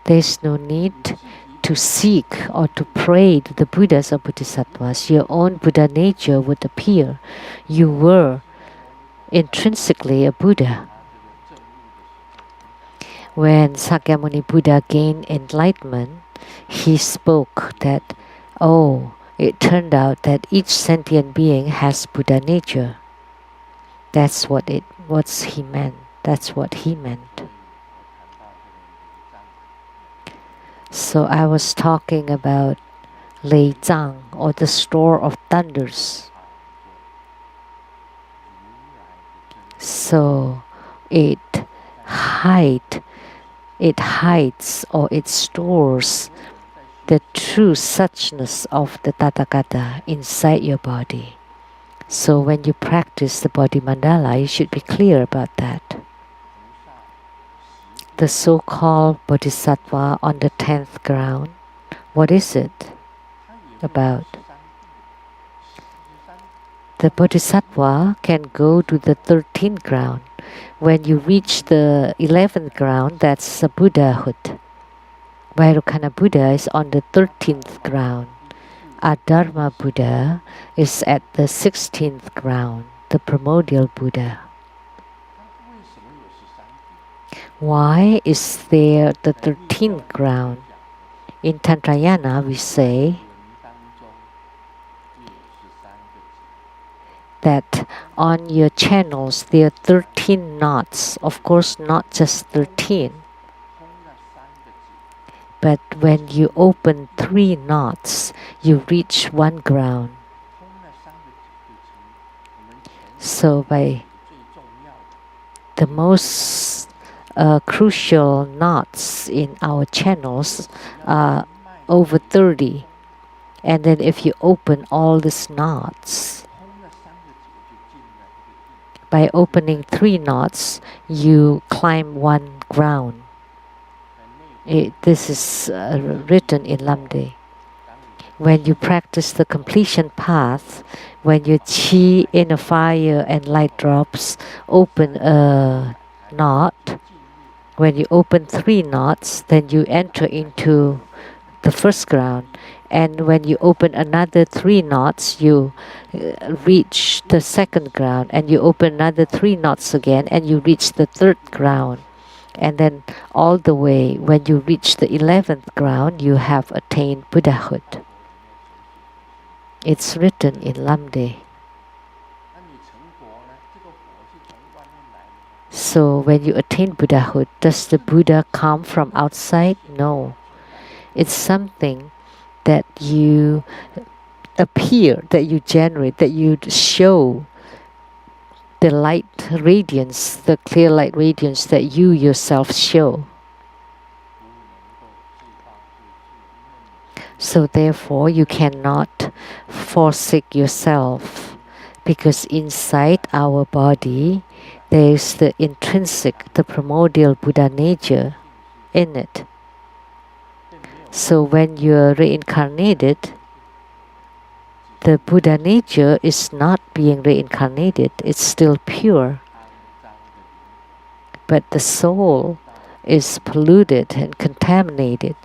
[SPEAKER 2] there is no need to seek or to pray to the Buddhas or Bodhisattvas. Your own Buddha nature would appear. You were intrinsically a Buddha. When Sakyamuni Buddha gained enlightenment, he spoke that, oh, it turned out that each sentient being has Buddha nature. That's what he meant. That's what he meant. So I was talking about Lei Zhang, or the store of thunders. So it hides or it stores the true suchness of the Tathagata inside your body. So when you practice the body mandala, you should be clear about that. The so-called bodhisattva on the 10th ground, what is it about? The bodhisattva can go to the 13th ground. When you reach the 11th ground, that's a Buddhahood. Vairocana Buddha is on the 13th ground. Adharma Buddha is at the 16th ground, the primordial Buddha. Why is there the 13th ground? In Tantrayana we say that on your channels there are 13 knots. Of course, not just 13. But when you open 3 knots, you reach one ground. So by the most crucial knots in our channels are over 30. And then if you open all these knots, by opening 3 knots, you climb one ground. This is written in Lamdre. When you practice the completion path, when your chi, inner fire, and light drops open a knot, when you open 3 knots, then you enter into the first ground. And when you open another 3 knots, you reach the second ground. And you open another 3 knots again, and you reach the third ground. And then all the way, when you reach the 11th ground, you have attained Buddhahood. It's written in Lamdre. So when you attain Buddhahood, does the Buddha come from outside? No. It's something that you appear, that you generate, that you show the light radiance, the clear light radiance that you yourself show. So therefore, you cannot forsake yourself, because inside our body, there is the intrinsic, the primordial Buddha nature in it. So when you are reincarnated, the Buddha nature is not being reincarnated, it's still pure. But the soul is polluted and contaminated.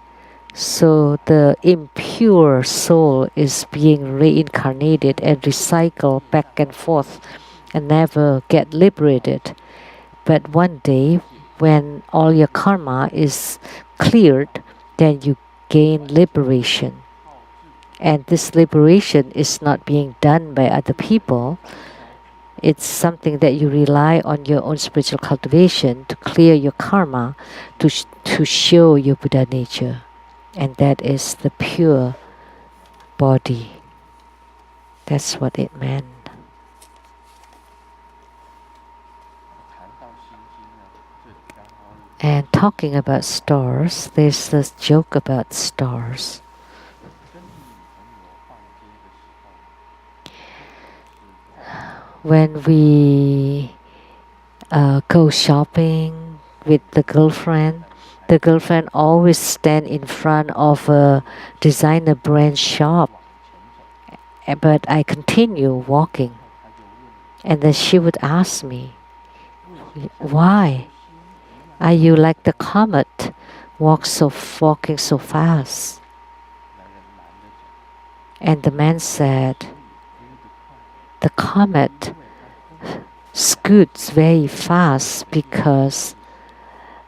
[SPEAKER 2] So the impure soul is being reincarnated and recycled back and forth and never get liberated. But one day, when all your karma is cleared, then you gain liberation. And this liberation is not being done by other people. It's something that you rely on your own spiritual cultivation to clear your karma, to show your Buddha nature. And that is the pure body. That's what it meant. And talking about stars, there's this joke about stars. When we go shopping with the girlfriend always stand in front of a designer brand shop. But I continue walking. And then she would ask me, why are you like the comet, walking so fast? And the man said, the comet scoots very fast because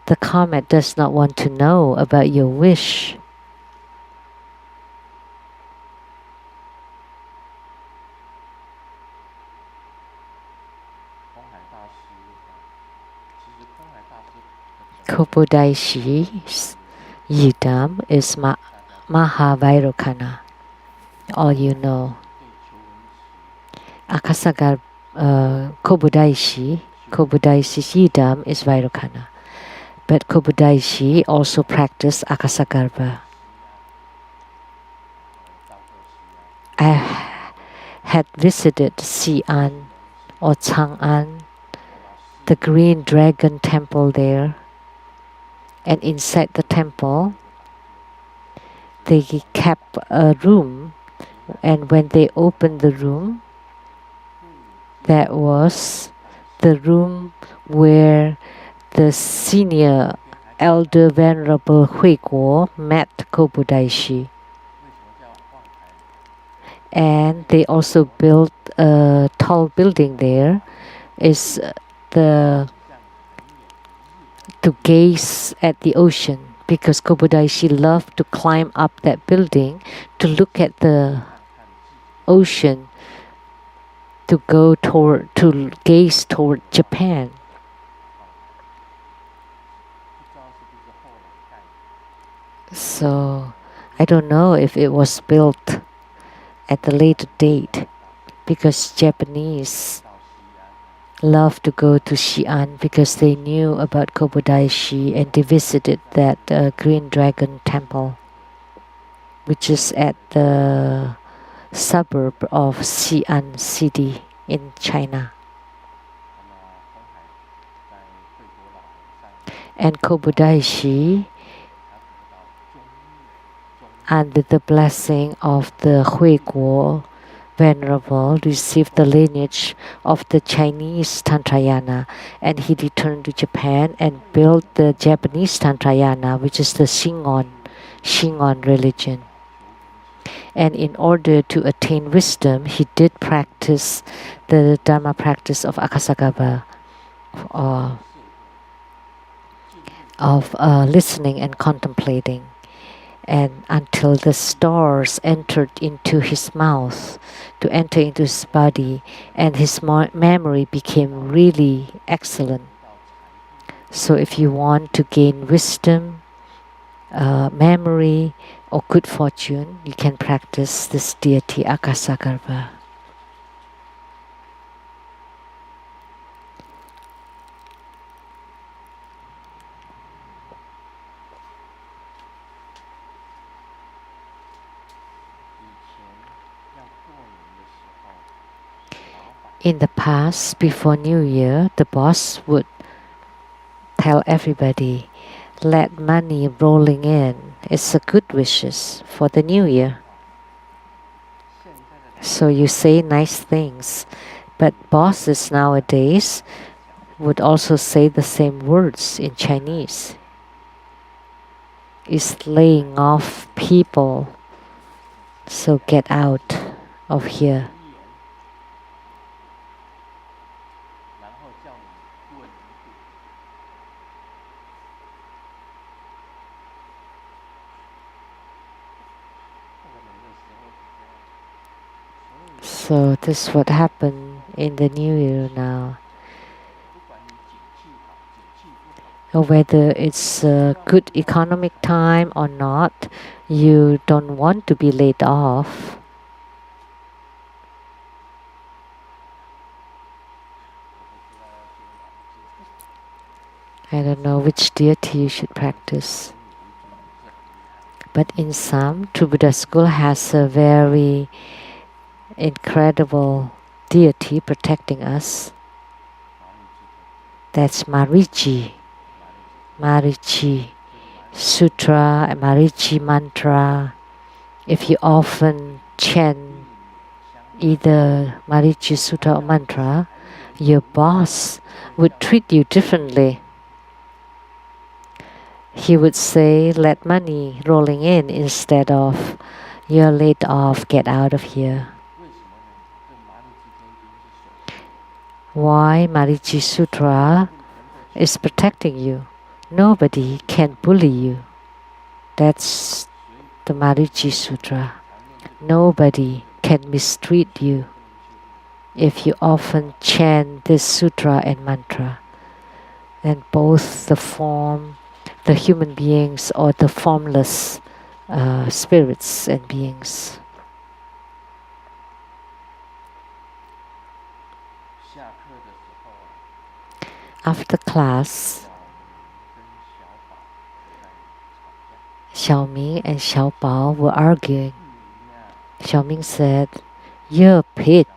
[SPEAKER 2] the comet does not want to know about your wish. Kobudaishi's Yidam is Mahavairokana. All you know. Akasagar Kobudaishi's Yidam is Vairokana. But Kobudaishi also practiced Akasagarbha. I had visited Xi'an or Chang'an, the Green Dragon Temple there. And inside the temple, they kept a room. And when they opened the room, that was the room where the senior elder venerable Hui Guo met Kobudaishi. And they also built a tall building there, to gaze at the ocean, because Kobudaishi loved to climb up that building to look at the ocean, to gaze toward Japan. So I don't know if it was built at a later date because Japanese love to go to Xi'an because they knew about Kobodaishi and they visited that Green Dragon Temple, which is at the suburb of Xi'an City in China. And Kobodaishi, under the blessing of the Huiguo Venerable, received the lineage of the Chinese Tantrayana, and he returned to Japan and built the Japanese Tantrayana, which is the Shingon religion. And in order to attain wisdom, he did practice the Dharma practice of Akasagaba, of listening and contemplating, and until the stars entered into his mouth to enter into his body, and his memory became really excellent. So if you want to gain wisdom, memory, or good fortune, you can practice this deity Akasagarbha. In the past, before New Year, the boss would tell everybody, let money rolling in. It's a good wishes for the New Year. So you say nice things. But bosses nowadays would also say the same words in Chinese. Is laying off people. So get out of here. So this is what happened in the New Year now. Whether it's a good economic time or not, you don't want to be laid off. I don't know which deity you should practice. But in some, True Buddha School has a very incredible deity protecting us. That's Marichi. Marichi Sutra and Marichi Mantra. If you often chant either Marichi Sutra or Mantra, your boss would treat you differently. He would say, let money rolling in instead of you're laid off, get out of here. Why Marichi Sutra is protecting you? Nobody can bully you. That's the Marichi Sutra. Nobody can mistreat you if you often chant this sutra and mantra. And both the human beings or the formless spirits and beings. After class, Xiaoming and Xiaobao were arguing. Xiaoming said, "You're a pig."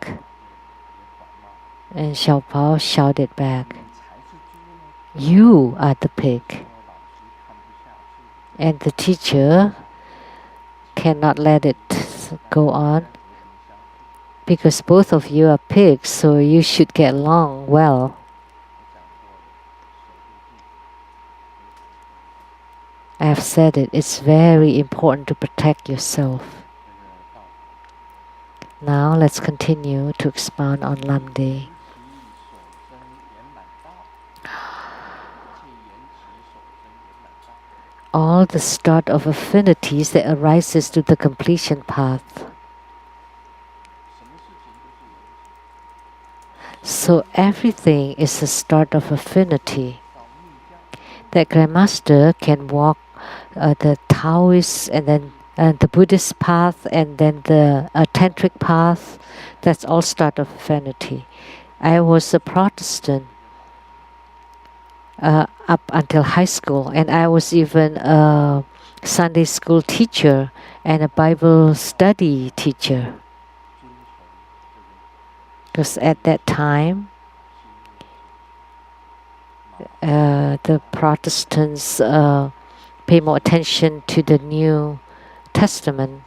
[SPEAKER 2] And Xiaobao shouted back, "You are the pig." And the teacher cannot let it go on because both of you are pigs, so you should get along well. I have said it, it's very important to protect yourself. Now let's continue to expound on Lamdre. All the start of affinities that arises to the completion path. So everything is a start of affinity. That Grandmaster can walk the Taoist and then the Buddhist path and then the Tantric path. That's all start of affinity. I was a Protestant up until high school, and I was even a Sunday school teacher and a Bible study teacher. Because at that time, the Protestants pay more attention to the New Testament.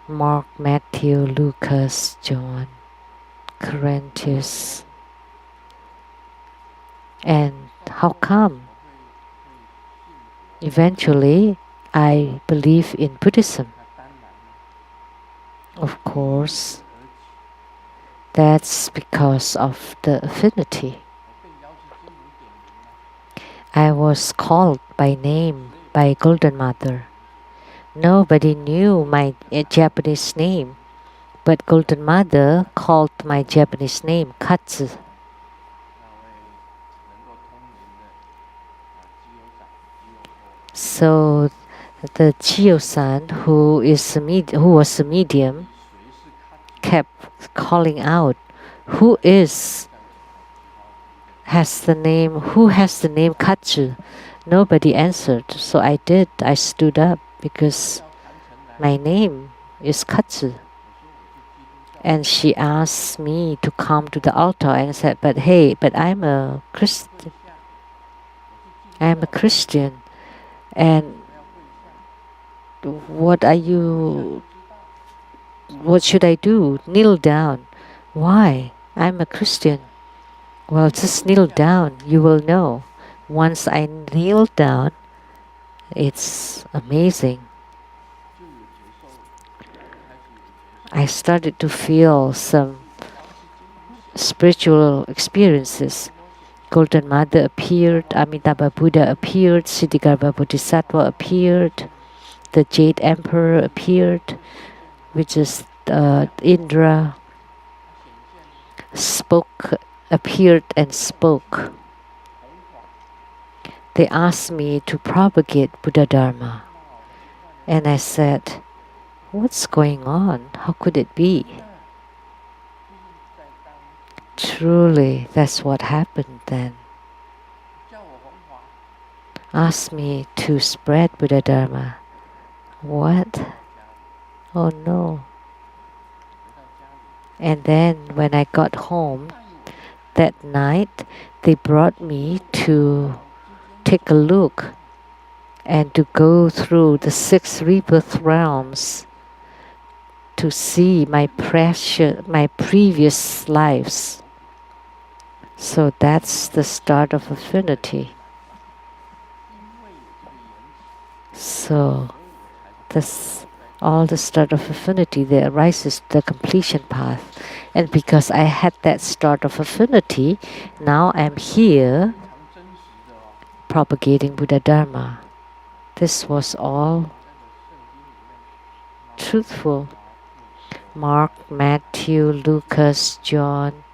[SPEAKER 2] Mark, Matthew, Lucas, John, Corinthians. And how come? Eventually, I believe in Buddhism. Of course, that's because of the affinity. I was called by name by Golden Mother. Nobody knew my Japanese name, but Golden Mother called my Japanese name Katsu. So the Chiyo-san, who was a medium, kept calling out, who has the name Katsu? Nobody answered, so I did. I stood up because my name is Katsu. And she asked me to come to the altar and said, but I'm a Christian. I'm a Christian. And what should I do? Kneel down. Why? I'm a Christian. Well, just kneel down. You will know. Once I kneel down, it's amazing. I started to feel some spiritual experiences. Golden Mother appeared, Amitabha Buddha appeared, Siddhigarbha Bodhisattva appeared, the Jade Emperor appeared, which is Indra, appeared and spoke. They asked me to propagate Buddha Dharma. And I said, what's going on? How could it be? Truly, that's what happened then. Asked me to spread Buddha Dharma. What? Oh no. And then when I got home that night, they brought me to take a look and to go through the 6 rebirth realms to see my previous lives. So that's the start of affinity. So that's all the start of affinity. There arises the completion path. And because I had that start of affinity, now I'm here propagating Buddha Dharma. This was all truthful. Mark, Matthew, Lucas, John,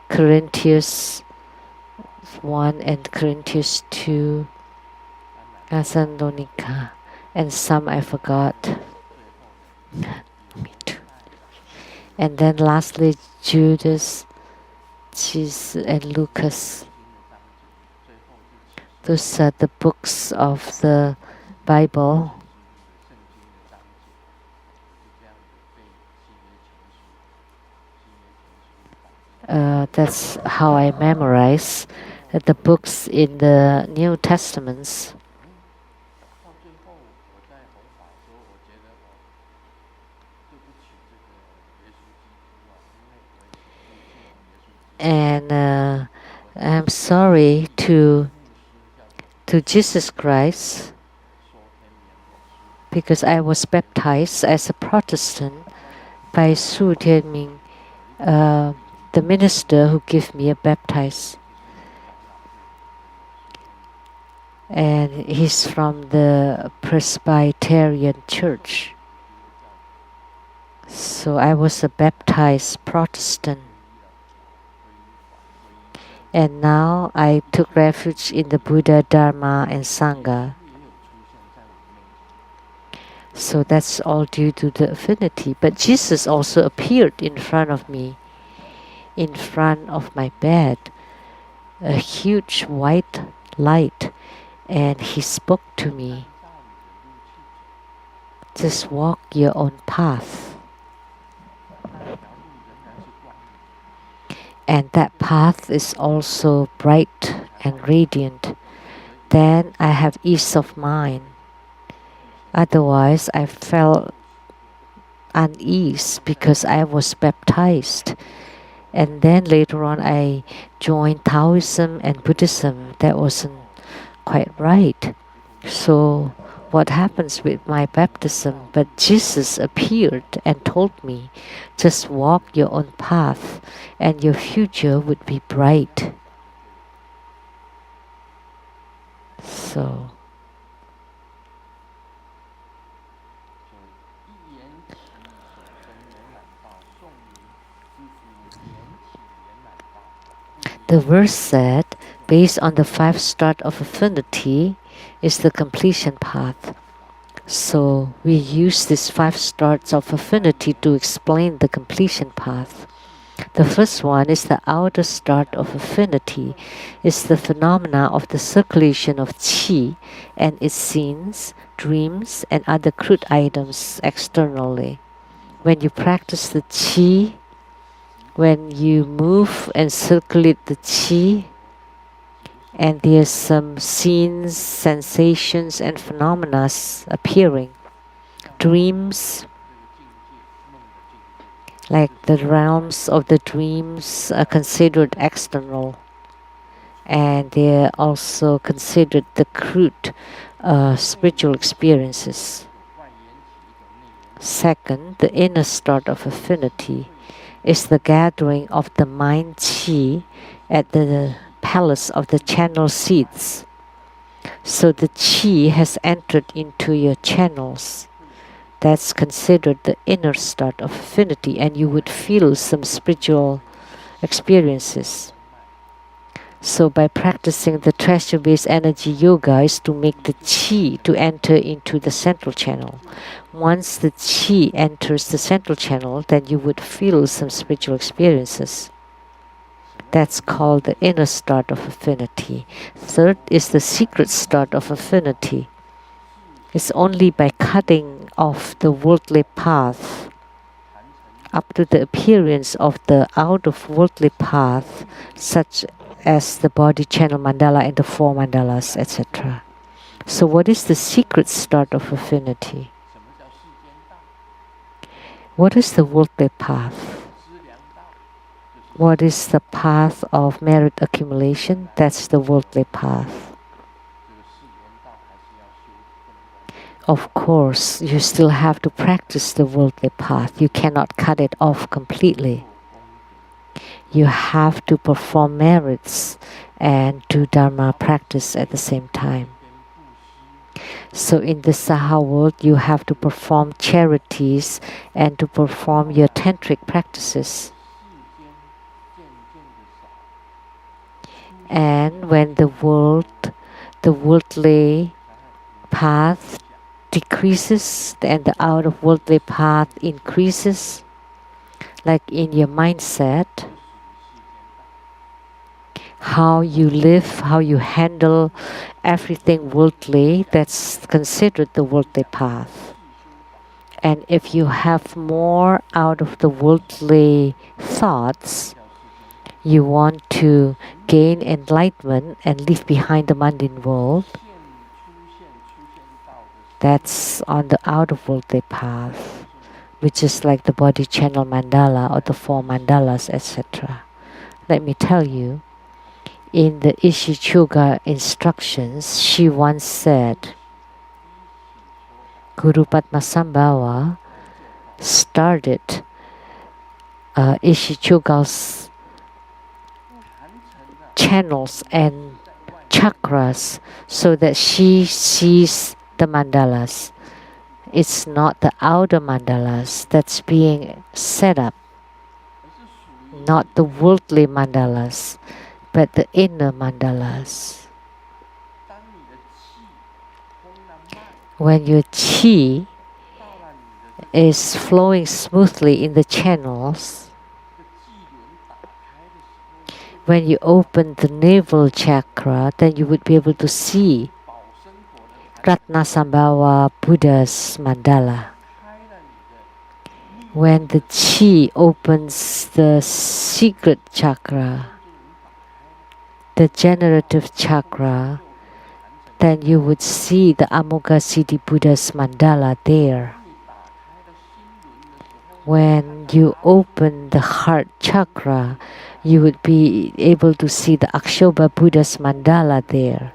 [SPEAKER 2] Corinthians 1 and Corinthians 2, Thessalonica, and some I forgot. Me too. And then lastly, Judas, Jesus, and Lucas. Those are the books of the Bible. That's how I memorize the books in the New Testaments. And I'm sorry to Jesus Christ, because I was baptized as a Protestant by Su Tianming, the minister who gave me a baptize. And he's from the Presbyterian Church. So I was a baptized Protestant. And now I took refuge in the Buddha, Dharma, and Sangha. So that's all due to the affinity. But Jesus also appeared in front of me, in front of my bed, a huge white light, and he spoke to me. Just walk your own path. And that path is also bright and radiant. Then I have ease of mind. Otherwise, I felt unease because I was baptized. And then later on, I joined Taoism and Buddhism. That wasn't quite right. So, what happens with my baptism? But Jesus appeared and told me, just walk your own path, and your future would be bright. So, the verse said, based on the 5 start of affinity, is the completion path. So we use these 5 starts of affinity to explain the completion path. The first one is the outer start of affinity, is the phenomena of the circulation of qi and its scenes, dreams, and other crude items externally. When you practice the qi, when you move and circulate the qi, and there's some scenes, sensations, and phenomena appearing. Dreams, like the realms of the dreams, are considered external, and they're also considered the crude spiritual experiences. Second, the inner start of affinity is the gathering of the mind qi at the palace of the channel seeds. So the qi has entered into your channels. That's considered the inner start of affinity, and you would feel some spiritual experiences. So by practicing the treasure-based energy yoga is to make the qi to enter into the central channel. Once the qi enters the central channel, then you would feel some spiritual experiences. That's called the inner start of affinity. Third is the secret start of affinity. It's only by cutting off the worldly path up to the appearance of the out of worldly path, such as the body channel mandala and the 4 mandalas, etc. So what is the secret start of affinity? What is the worldly path? What is the path of merit accumulation? That's the worldly path. Of course, you still have to practice the worldly path. You cannot cut it off completely. You have to perform merits and do Dharma practice at the same time. So in the Saha world, you have to perform charities and to perform your tantric practices. And when the worldly path decreases and the out of worldly path increases, like in your mindset, how you live, how you handle everything worldly, that's considered the worldly path. And if you have more out of the worldly thoughts, you want to gain enlightenment and leave behind the mundane world, that's on the out of worldly path, which is like the body channel mandala or the 4 mandalas, etc. Let me tell you, in the Ishichuga instructions, she once said, Guru Padmasambhava started Ishichuga's channels and chakras so that she sees the mandalas It's not the outer mandalas that's being set up, not the worldly mandalas, but the inner mandalas. When your qi is flowing smoothly in the channels, when you open the navel chakra, then you would be able to see Ratnasambhava Buddha's mandala. When the qi opens the secret chakra, the generative chakra, then you would see the Amoghasiddhi Buddha's mandala there. When you open the heart chakra, you would be able to see the Akshobha Buddha's mandala there.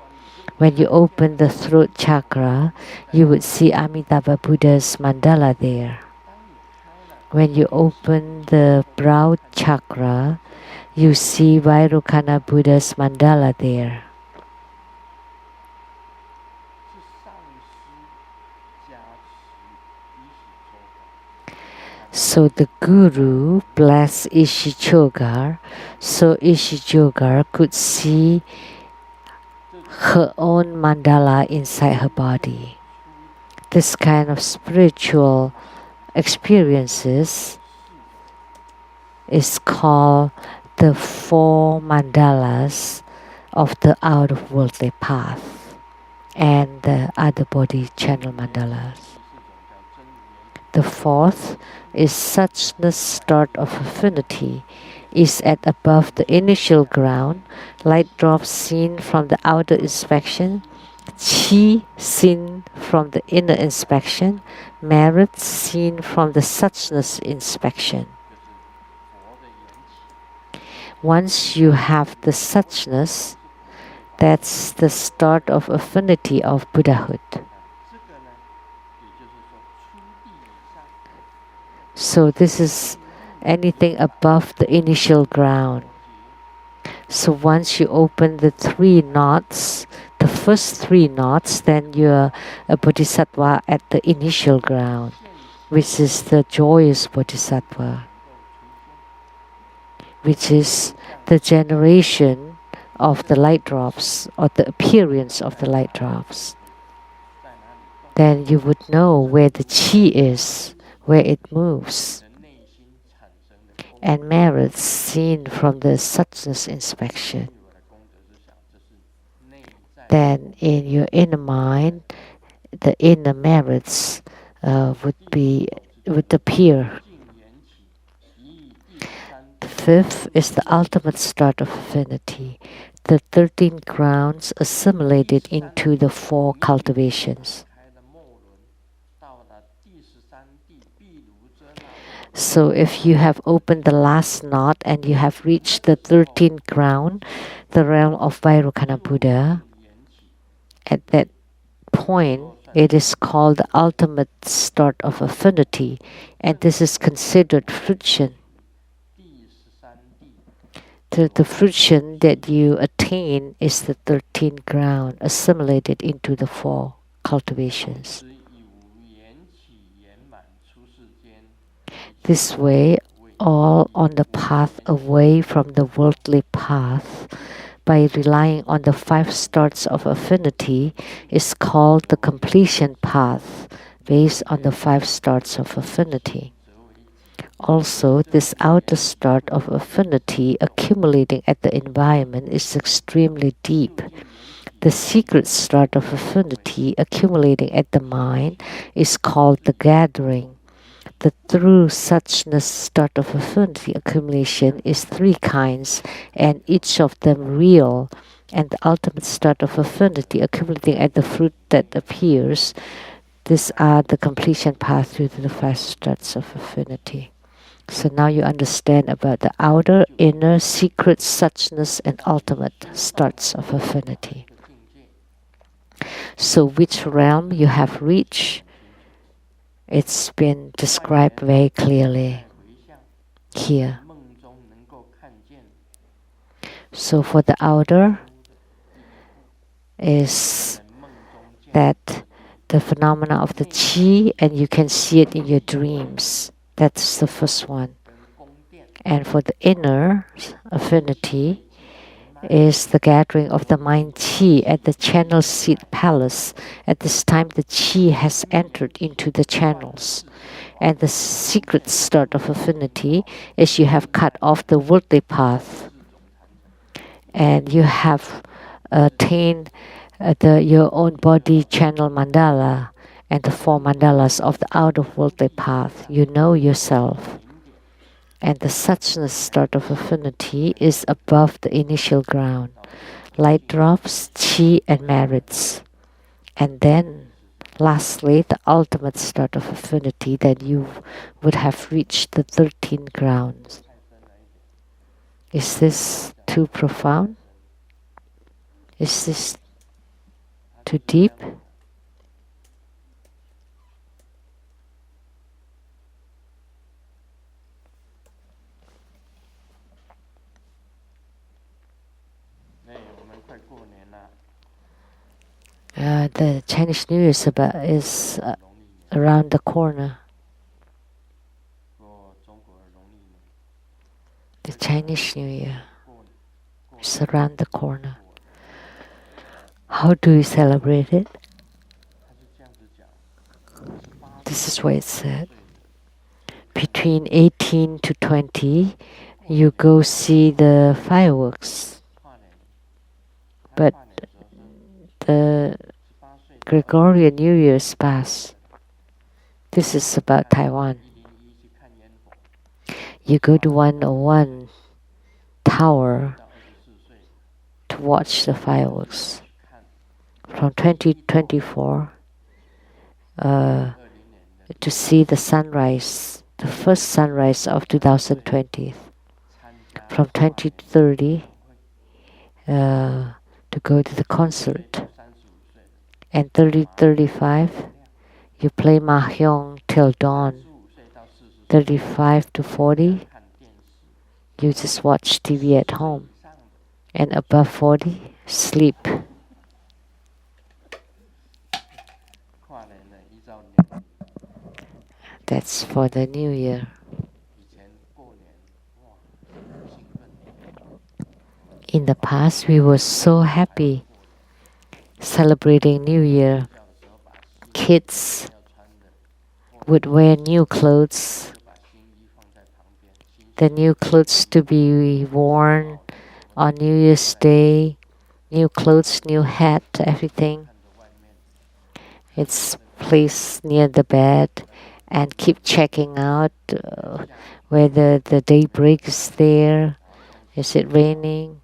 [SPEAKER 2] When you open the throat chakra, you would see Amitabha Buddha's mandala there. When you open the brow chakra, you see Vairocana Buddha's mandala there. So the Guru blessed Ishichogar, so Ishichogar could see her own mandala inside her body. This kind of spiritual experiences is called the 4 mandalas of the out-of-worldly path and the other body channel mandalas. The 4th is suchness start of affinity, is at above the initial ground, light drops seen from the outer inspection, qi seen from the inner inspection, merits seen from the suchness inspection. Once you have the suchness, that's the start of affinity of Buddhahood. So this is anything above the initial ground. So once you open the 3 knots, the first 3 knots, then you're a bodhisattva at the initial ground, which is the joyous bodhisattva, which is the generation of the light drops or the appearance of the light drops. Then you would know where the qi is, where it moves, and merits seen from the suchness inspection. Then in your inner mind, the inner merits would appear. The 5th is the ultimate start of affinity, the 13 grounds assimilated into the 4 cultivations. So if you have opened the last knot and you have reached the 13th ground, the realm of Vairocana Buddha, at that point it is called the ultimate start of affinity, and this is considered fruition. The fruition that you attain is the 13th ground assimilated into the 4 cultivations. This way, all on the path away from the worldly path, by relying on the 5 starts of affinity, is called the completion path, based on the 5 starts of affinity. Also, this outer start of affinity accumulating at the environment is extremely deep. The secret start of affinity accumulating at the mind is called the gathering. The true suchness start of affinity accumulation is 3 kinds, and each of them real, and the ultimate start of affinity accumulating at the fruit that appears. These are the completion path through the 5 starts of affinity. So now you understand about the outer, inner, secret, suchness, and ultimate starts of affinity. So which realm you have reached, it's been described very clearly here. So for the outer is that the phenomena of the qi, and you can see it in your dreams. That's the first one. And for the inner affinity is the gathering of the mind qi at the channel seat palace. At this time, the qi has entered into the channels. And the secret start of affinity is you have cut off the worldly path, and you have attained your own body channel mandala and the four mandalas of the outer worldly path. You know yourself. And the suchness start of affinity is above the initial ground. Light drops, chi, and merits. And then, lastly, the ultimate start of affinity, that you would have reached the 13 grounds. Is this too profound? Is this too deep? The Chinese New Year is around the corner. The Chinese New Year is around the corner. How do you celebrate it? This is what it said. Between 18 to 20, you go see the fireworks. But the Gregorian New Year's past. This is about Taiwan. You go to 101 tower to watch the fireworks. From 2024 to see the sunrise, the first sunrise of 2020. From 2030 to go to the concert. And 30-35, you play mahjong till dawn. 35 to 40, you just watch TV at home. And above 40, sleep. That's for the New Year. In the past, we were so happy celebrating New Year. Kids would wear new clothes. The new clothes to be worn on New Year's Day. New clothes, new hat, everything. It's placed near the bed and keep checking out whether the daybreak is there. Is it raining?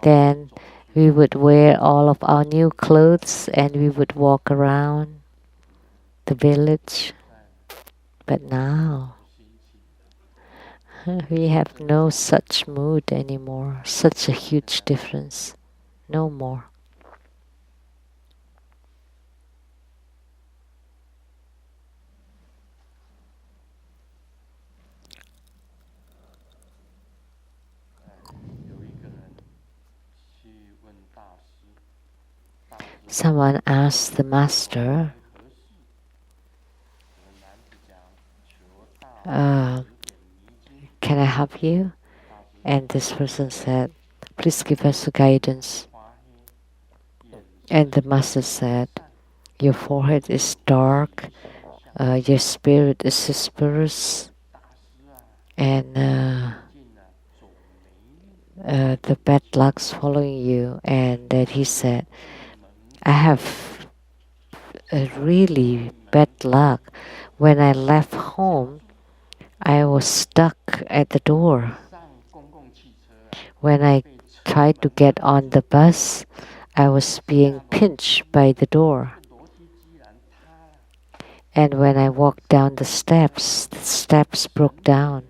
[SPEAKER 2] Then we would wear all of our new clothes and we would walk around the village. But now, we have no such mood anymore. Such a huge difference. No more. Someone asked the master, can I help you? And this person said, please give us guidance. And the master said, your forehead is dark, your spirit is suspicious, and the bad luck's following you. And that he said, I have a really bad luck. When I left home, I was stuck at the door. When I tried to get on the bus, I was being pinched by the door. And when I walked down the steps broke down.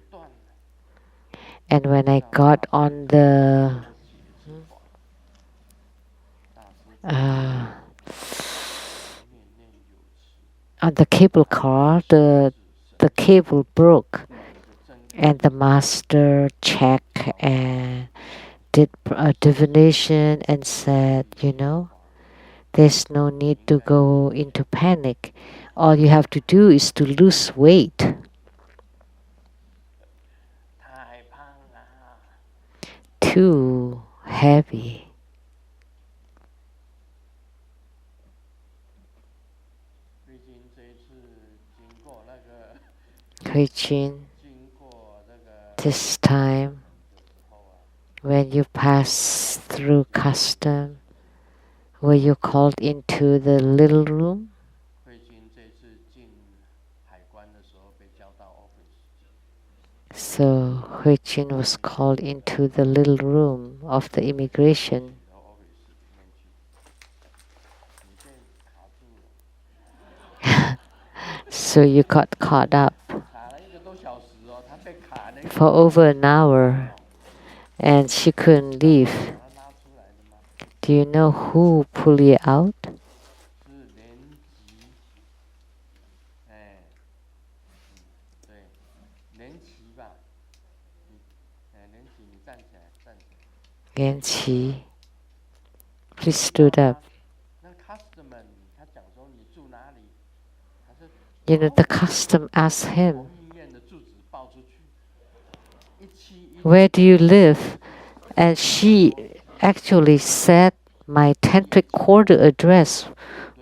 [SPEAKER 2] And when I got on the cable car, the cable broke, and the master checked and did a divination and said, There's no need to go into panic. All you have to do is to lose weight.
[SPEAKER 3] 太胖了。
[SPEAKER 2] Too heavy.
[SPEAKER 3] 毕竟这一次经过那个，
[SPEAKER 2] Hui Jin,
[SPEAKER 3] 经过这个
[SPEAKER 2] this time
[SPEAKER 3] 的时候啊，
[SPEAKER 2] when you pass through custom, were you called into the little room?
[SPEAKER 3] 慧君这次进海关的时候被叫到 office，
[SPEAKER 2] So Hui Jin was called into the little room of the immigration.
[SPEAKER 3] 到 office 里面去，你被卡住了，
[SPEAKER 2] So you got caught up
[SPEAKER 3] 卡了1个多小时哦，他被卡那个，
[SPEAKER 2] for over an hour and she couldn't leave.
[SPEAKER 3] 把他拉出来的吗？
[SPEAKER 2] Do you know who pulled you out?
[SPEAKER 3] 是连吉，哎，对，连齐吧，你，哎，连齐，你站起来，站起来。
[SPEAKER 2] Yan Qi, please stood up.
[SPEAKER 3] 那 customer 他讲说你住哪里？他说
[SPEAKER 2] You know, the custom asked him,
[SPEAKER 3] 同医院的住址报出去，171
[SPEAKER 2] where do you live? And she actually said my tantric quarter address,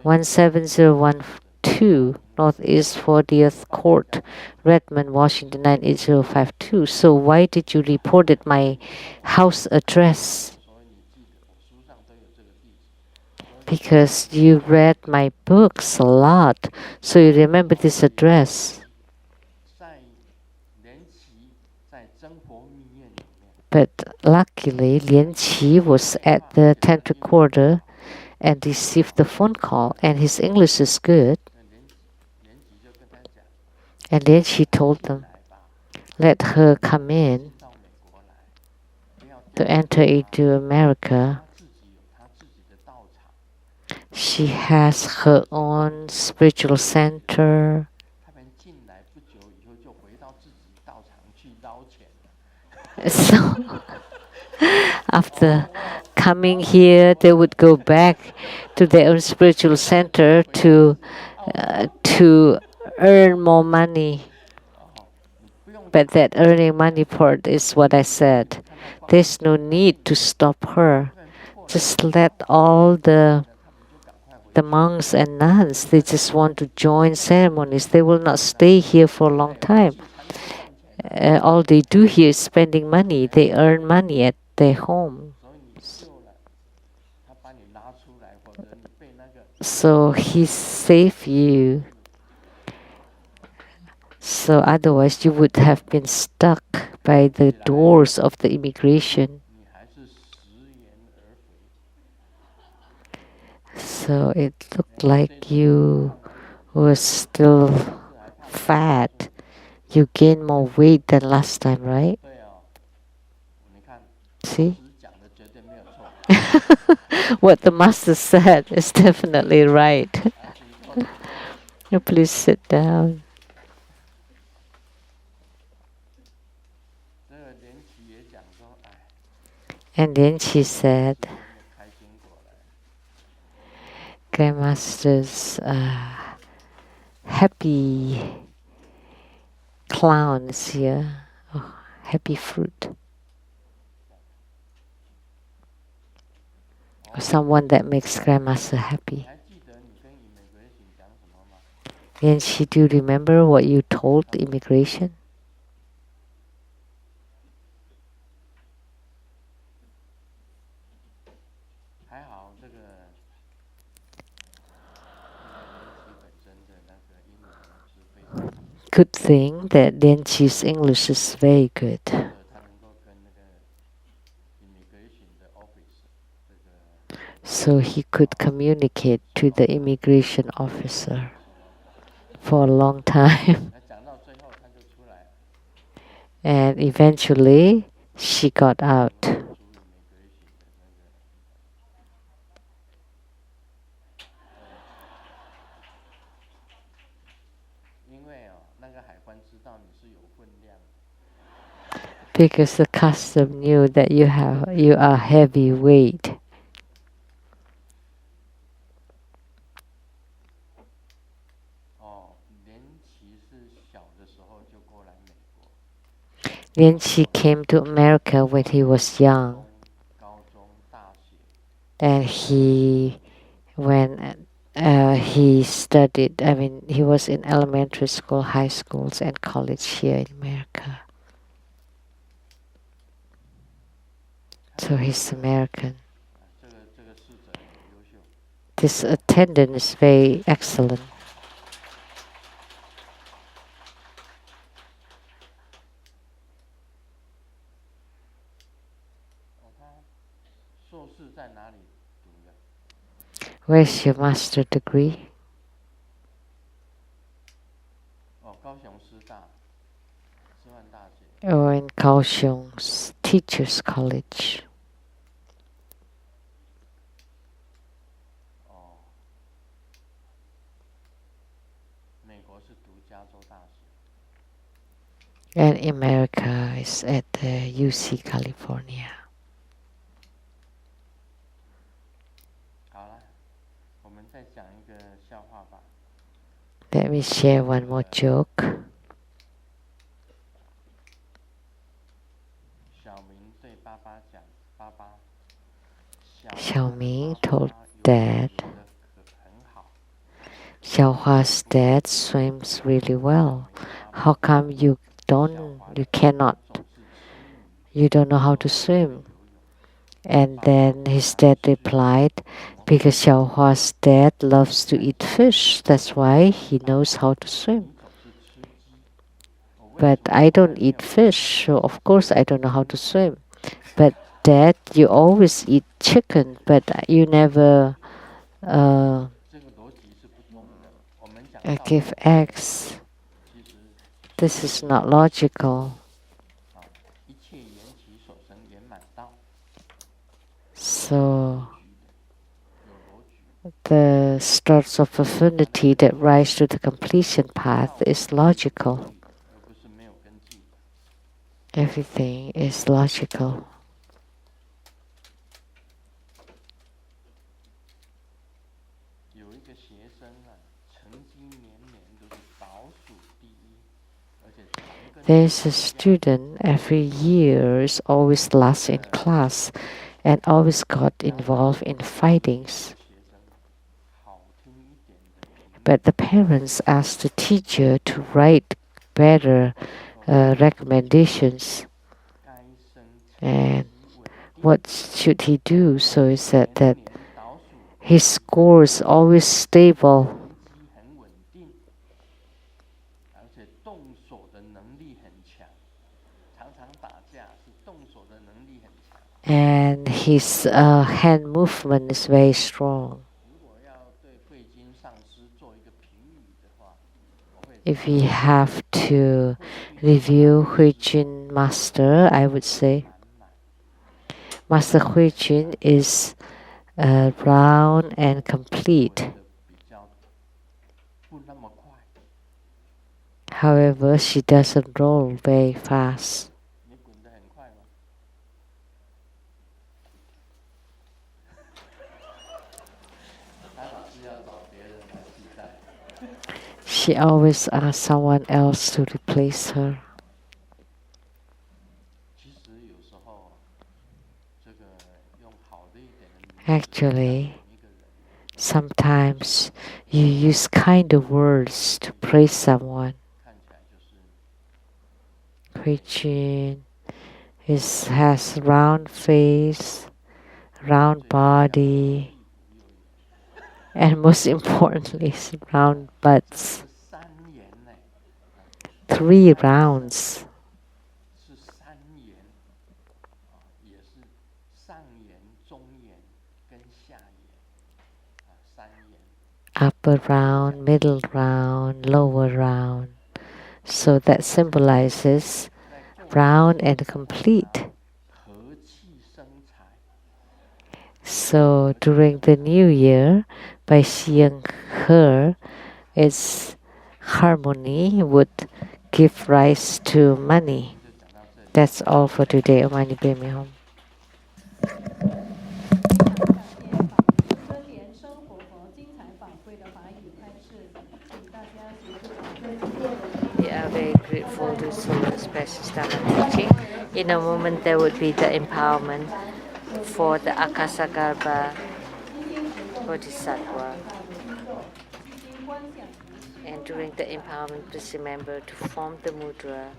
[SPEAKER 2] 17012 Northeast 40th Court, Redmond, Washington 98052. So why did you report it my house address?
[SPEAKER 3] 所以你记得我书上都有这个地址。
[SPEAKER 2] Because you read my books a lot, so you remember this address.
[SPEAKER 3] 在连齐在真佛密院里面，
[SPEAKER 2] But luckily, Lian Qi was at the tantric quarter and received the phone call, and his English is good.
[SPEAKER 3] 那连吉就跟他讲，
[SPEAKER 2] And then she told them,
[SPEAKER 3] 来吧，
[SPEAKER 2] let her come in
[SPEAKER 3] 到美国来，不要
[SPEAKER 2] to
[SPEAKER 3] 掉
[SPEAKER 2] enter into America.
[SPEAKER 3] 他自己有他自己的道场，
[SPEAKER 2] She has her own spiritual center.
[SPEAKER 3] 他们进来不久以后就回到自己道场去捞钱了。
[SPEAKER 2] So after coming here, they would go back to their own spiritual center to earn more money.
[SPEAKER 3] 哦，你不用
[SPEAKER 2] But that earning money part is what I said. There's no need to stop her.
[SPEAKER 3] 看破了，
[SPEAKER 2] Just let all the
[SPEAKER 3] 他们就赶快回
[SPEAKER 2] the monks and nuns, they just want to join ceremonies. They will not stay here for a long time.
[SPEAKER 3] 去禅宗赚钱，
[SPEAKER 2] All they do here is spending money. They earn money at their home.
[SPEAKER 3] 所以你救了，他把你拉出来，否则你被那个
[SPEAKER 2] So he saved you. So otherwise you would have been stuck by the doors of the immigration.
[SPEAKER 3] 你还是食言而肥。
[SPEAKER 2] So it looked like you were still fat. You gained more weight than last time, right?
[SPEAKER 3] 对哦，你看，
[SPEAKER 2] See?
[SPEAKER 3] 师讲的绝对没有错。
[SPEAKER 2] What the master said is definitely right.
[SPEAKER 3] 啊，请坐。
[SPEAKER 2] Now please sit down.
[SPEAKER 3] 这个连齐也讲说，哎，
[SPEAKER 2] And then she said,
[SPEAKER 3] 这么开心果来，
[SPEAKER 2] Grandmaster's happy clown is here. Oh, happy fruit. Someone that makes Grandmaster
[SPEAKER 3] 你
[SPEAKER 2] happy.
[SPEAKER 3] 还记得你跟 immigration 讲什么吗？
[SPEAKER 2] And she, do you remember what you told immigration?
[SPEAKER 3] 还好这个连齐本身的那个英文是非常，
[SPEAKER 2] Good thing that Lian Qi's English is very good.
[SPEAKER 3] 他能够跟那个 immigration 的 office 这个
[SPEAKER 2] So he could communicate to the immigration officer for a long time.
[SPEAKER 3] 讲到最后他就出来了。
[SPEAKER 2] And eventually she got out.
[SPEAKER 3] 出 immigration 的那个，因为哦，那个海关知道你是有分量的，
[SPEAKER 2] Because the custom knew that you are heavyweight. Then she came to America when he was young, and when he studied, I mean, he was in elementary school, high schools, and college here in America. So he's American. This attendant is very excellent. Where's your master degree? Or in Kaohsiung's Teachers College. And America is at the UC California. Let me share one more joke. Xiaoming told Dad, Xiaohua's dad swims really well. How come you don't know how to swim? And then his dad replied, because Xiaohua's dad loves to eat fish. That's why he knows how to swim. But I don't eat fish, so of course I don't know how to swim. But Dad, you always eat chicken, but you never give eggs. This is not logical. So the starts of affinity that rise to the completion path is logical. Everything is logical. There's a student every year is always last in class and always got involved in fightings. But the parents asked the teacher to write better recommendations. And what should he do? So he said that his score is always stable. And his hand movement is very strong. If we have to review Huijun Master, I would say Master Huijun is round and complete. However, she doesn't roll very fast. She always asks someone else to replace her. Actually, sometimes you use kind of words to praise someone. Huijun has round face, round body, and most importantly, round butts. 3 rounds. Upper round, middle round, lower round. So that symbolizes round and complete. So during the new year, by seeing her, its harmony would give rise to money. That's all for today. Om Mani Padme Hum.
[SPEAKER 1] 非常感谢法师真莲生活佛精彩宝贵的法语开示，请大家随时掌声。
[SPEAKER 2] are very grateful to Solar's precious Dharma teaching. In a moment, there would be the empowerment for the Akasagarbha Bodhisattva. And during the empowerment, please remember to form the mudra,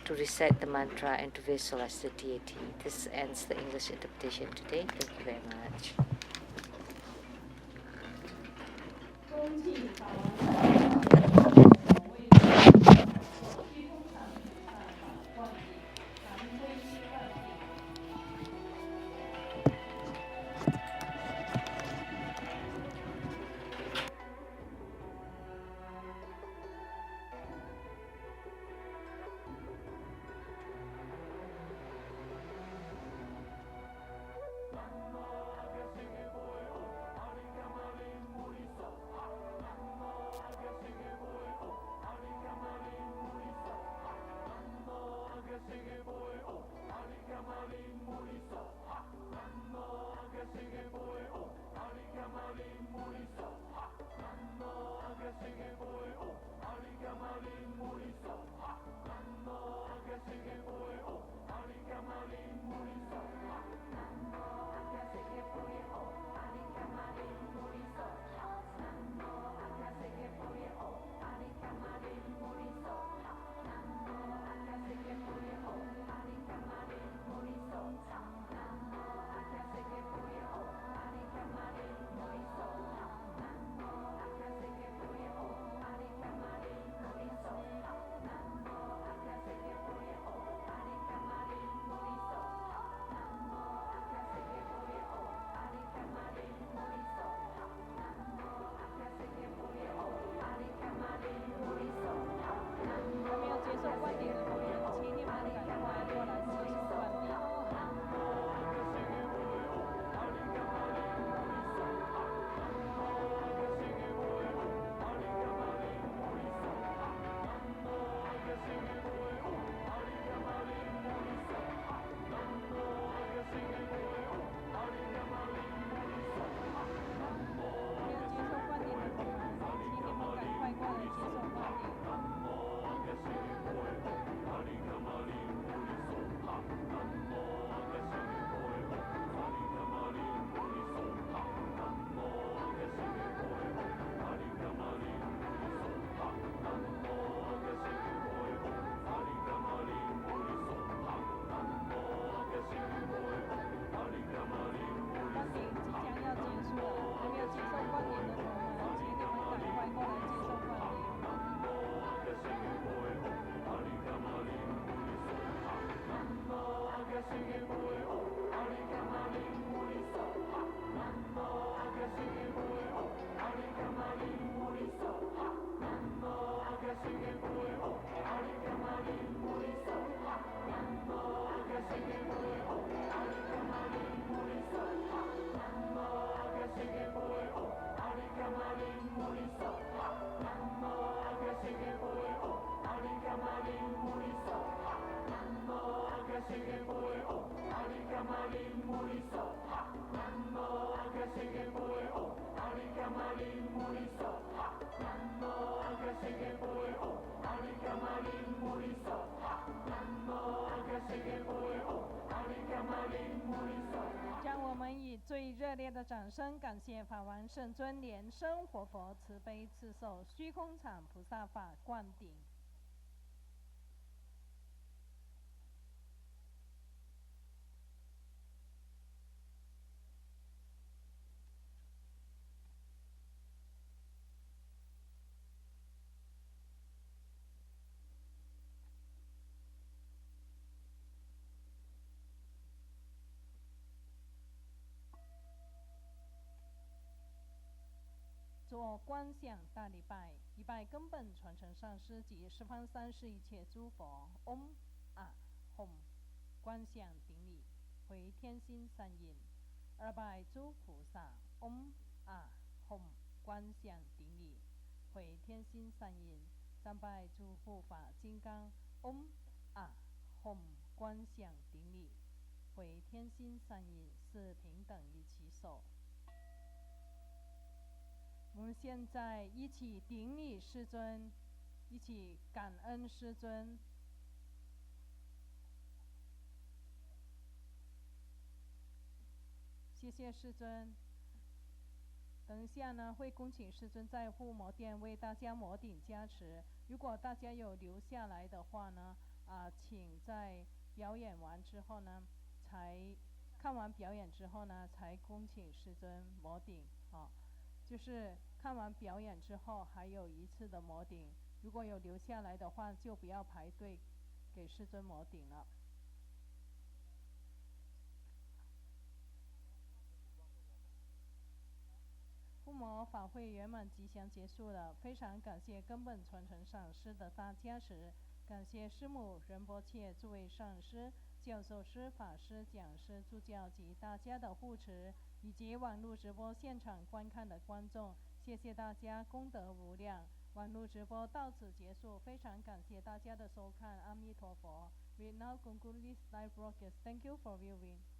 [SPEAKER 2] to recite the mantra, and to visualize the deity. This ends the English interpretation today. Thank you very much.
[SPEAKER 1] 让我们以最热烈的掌声感谢法王圣尊莲生活佛慈悲赐受虚空场菩萨法灌顶。做观想大礼拜，礼拜根本传承上师及十方三世一切诸佛。嗡啊吽，观想顶礼，回天心三印。二拜诸菩萨。嗡啊吽，观想顶礼，回天心三印。三拜诸护法金刚。嗡啊吽，观想顶礼，回天心三印。四平等一起手。我们现在一起顶礼世尊，一起感恩师尊。谢谢师尊。等一下呢，会恭请师尊在护摩殿为大家摩顶加持。如果大家有留下来的话呢，请在表演完之后呢，看完表演之后呢，才恭请师尊摩顶。就是看完表演之后还有一次的摩顶，如果有留下来的话，就不要排队给师尊摩顶了。护摩法会圆满吉祥结束了，非常感谢根本传承上师的大加持，感谢师母仁波切诸位上师、教授师、法师、讲师、助教及大家的护持，以及网络直播现场观看的观众，谢谢大家功德无量。网络直播到此结束，非常感谢大家的收看，阿弥陀佛。We now conclude this live broadcast. Thank you for viewing.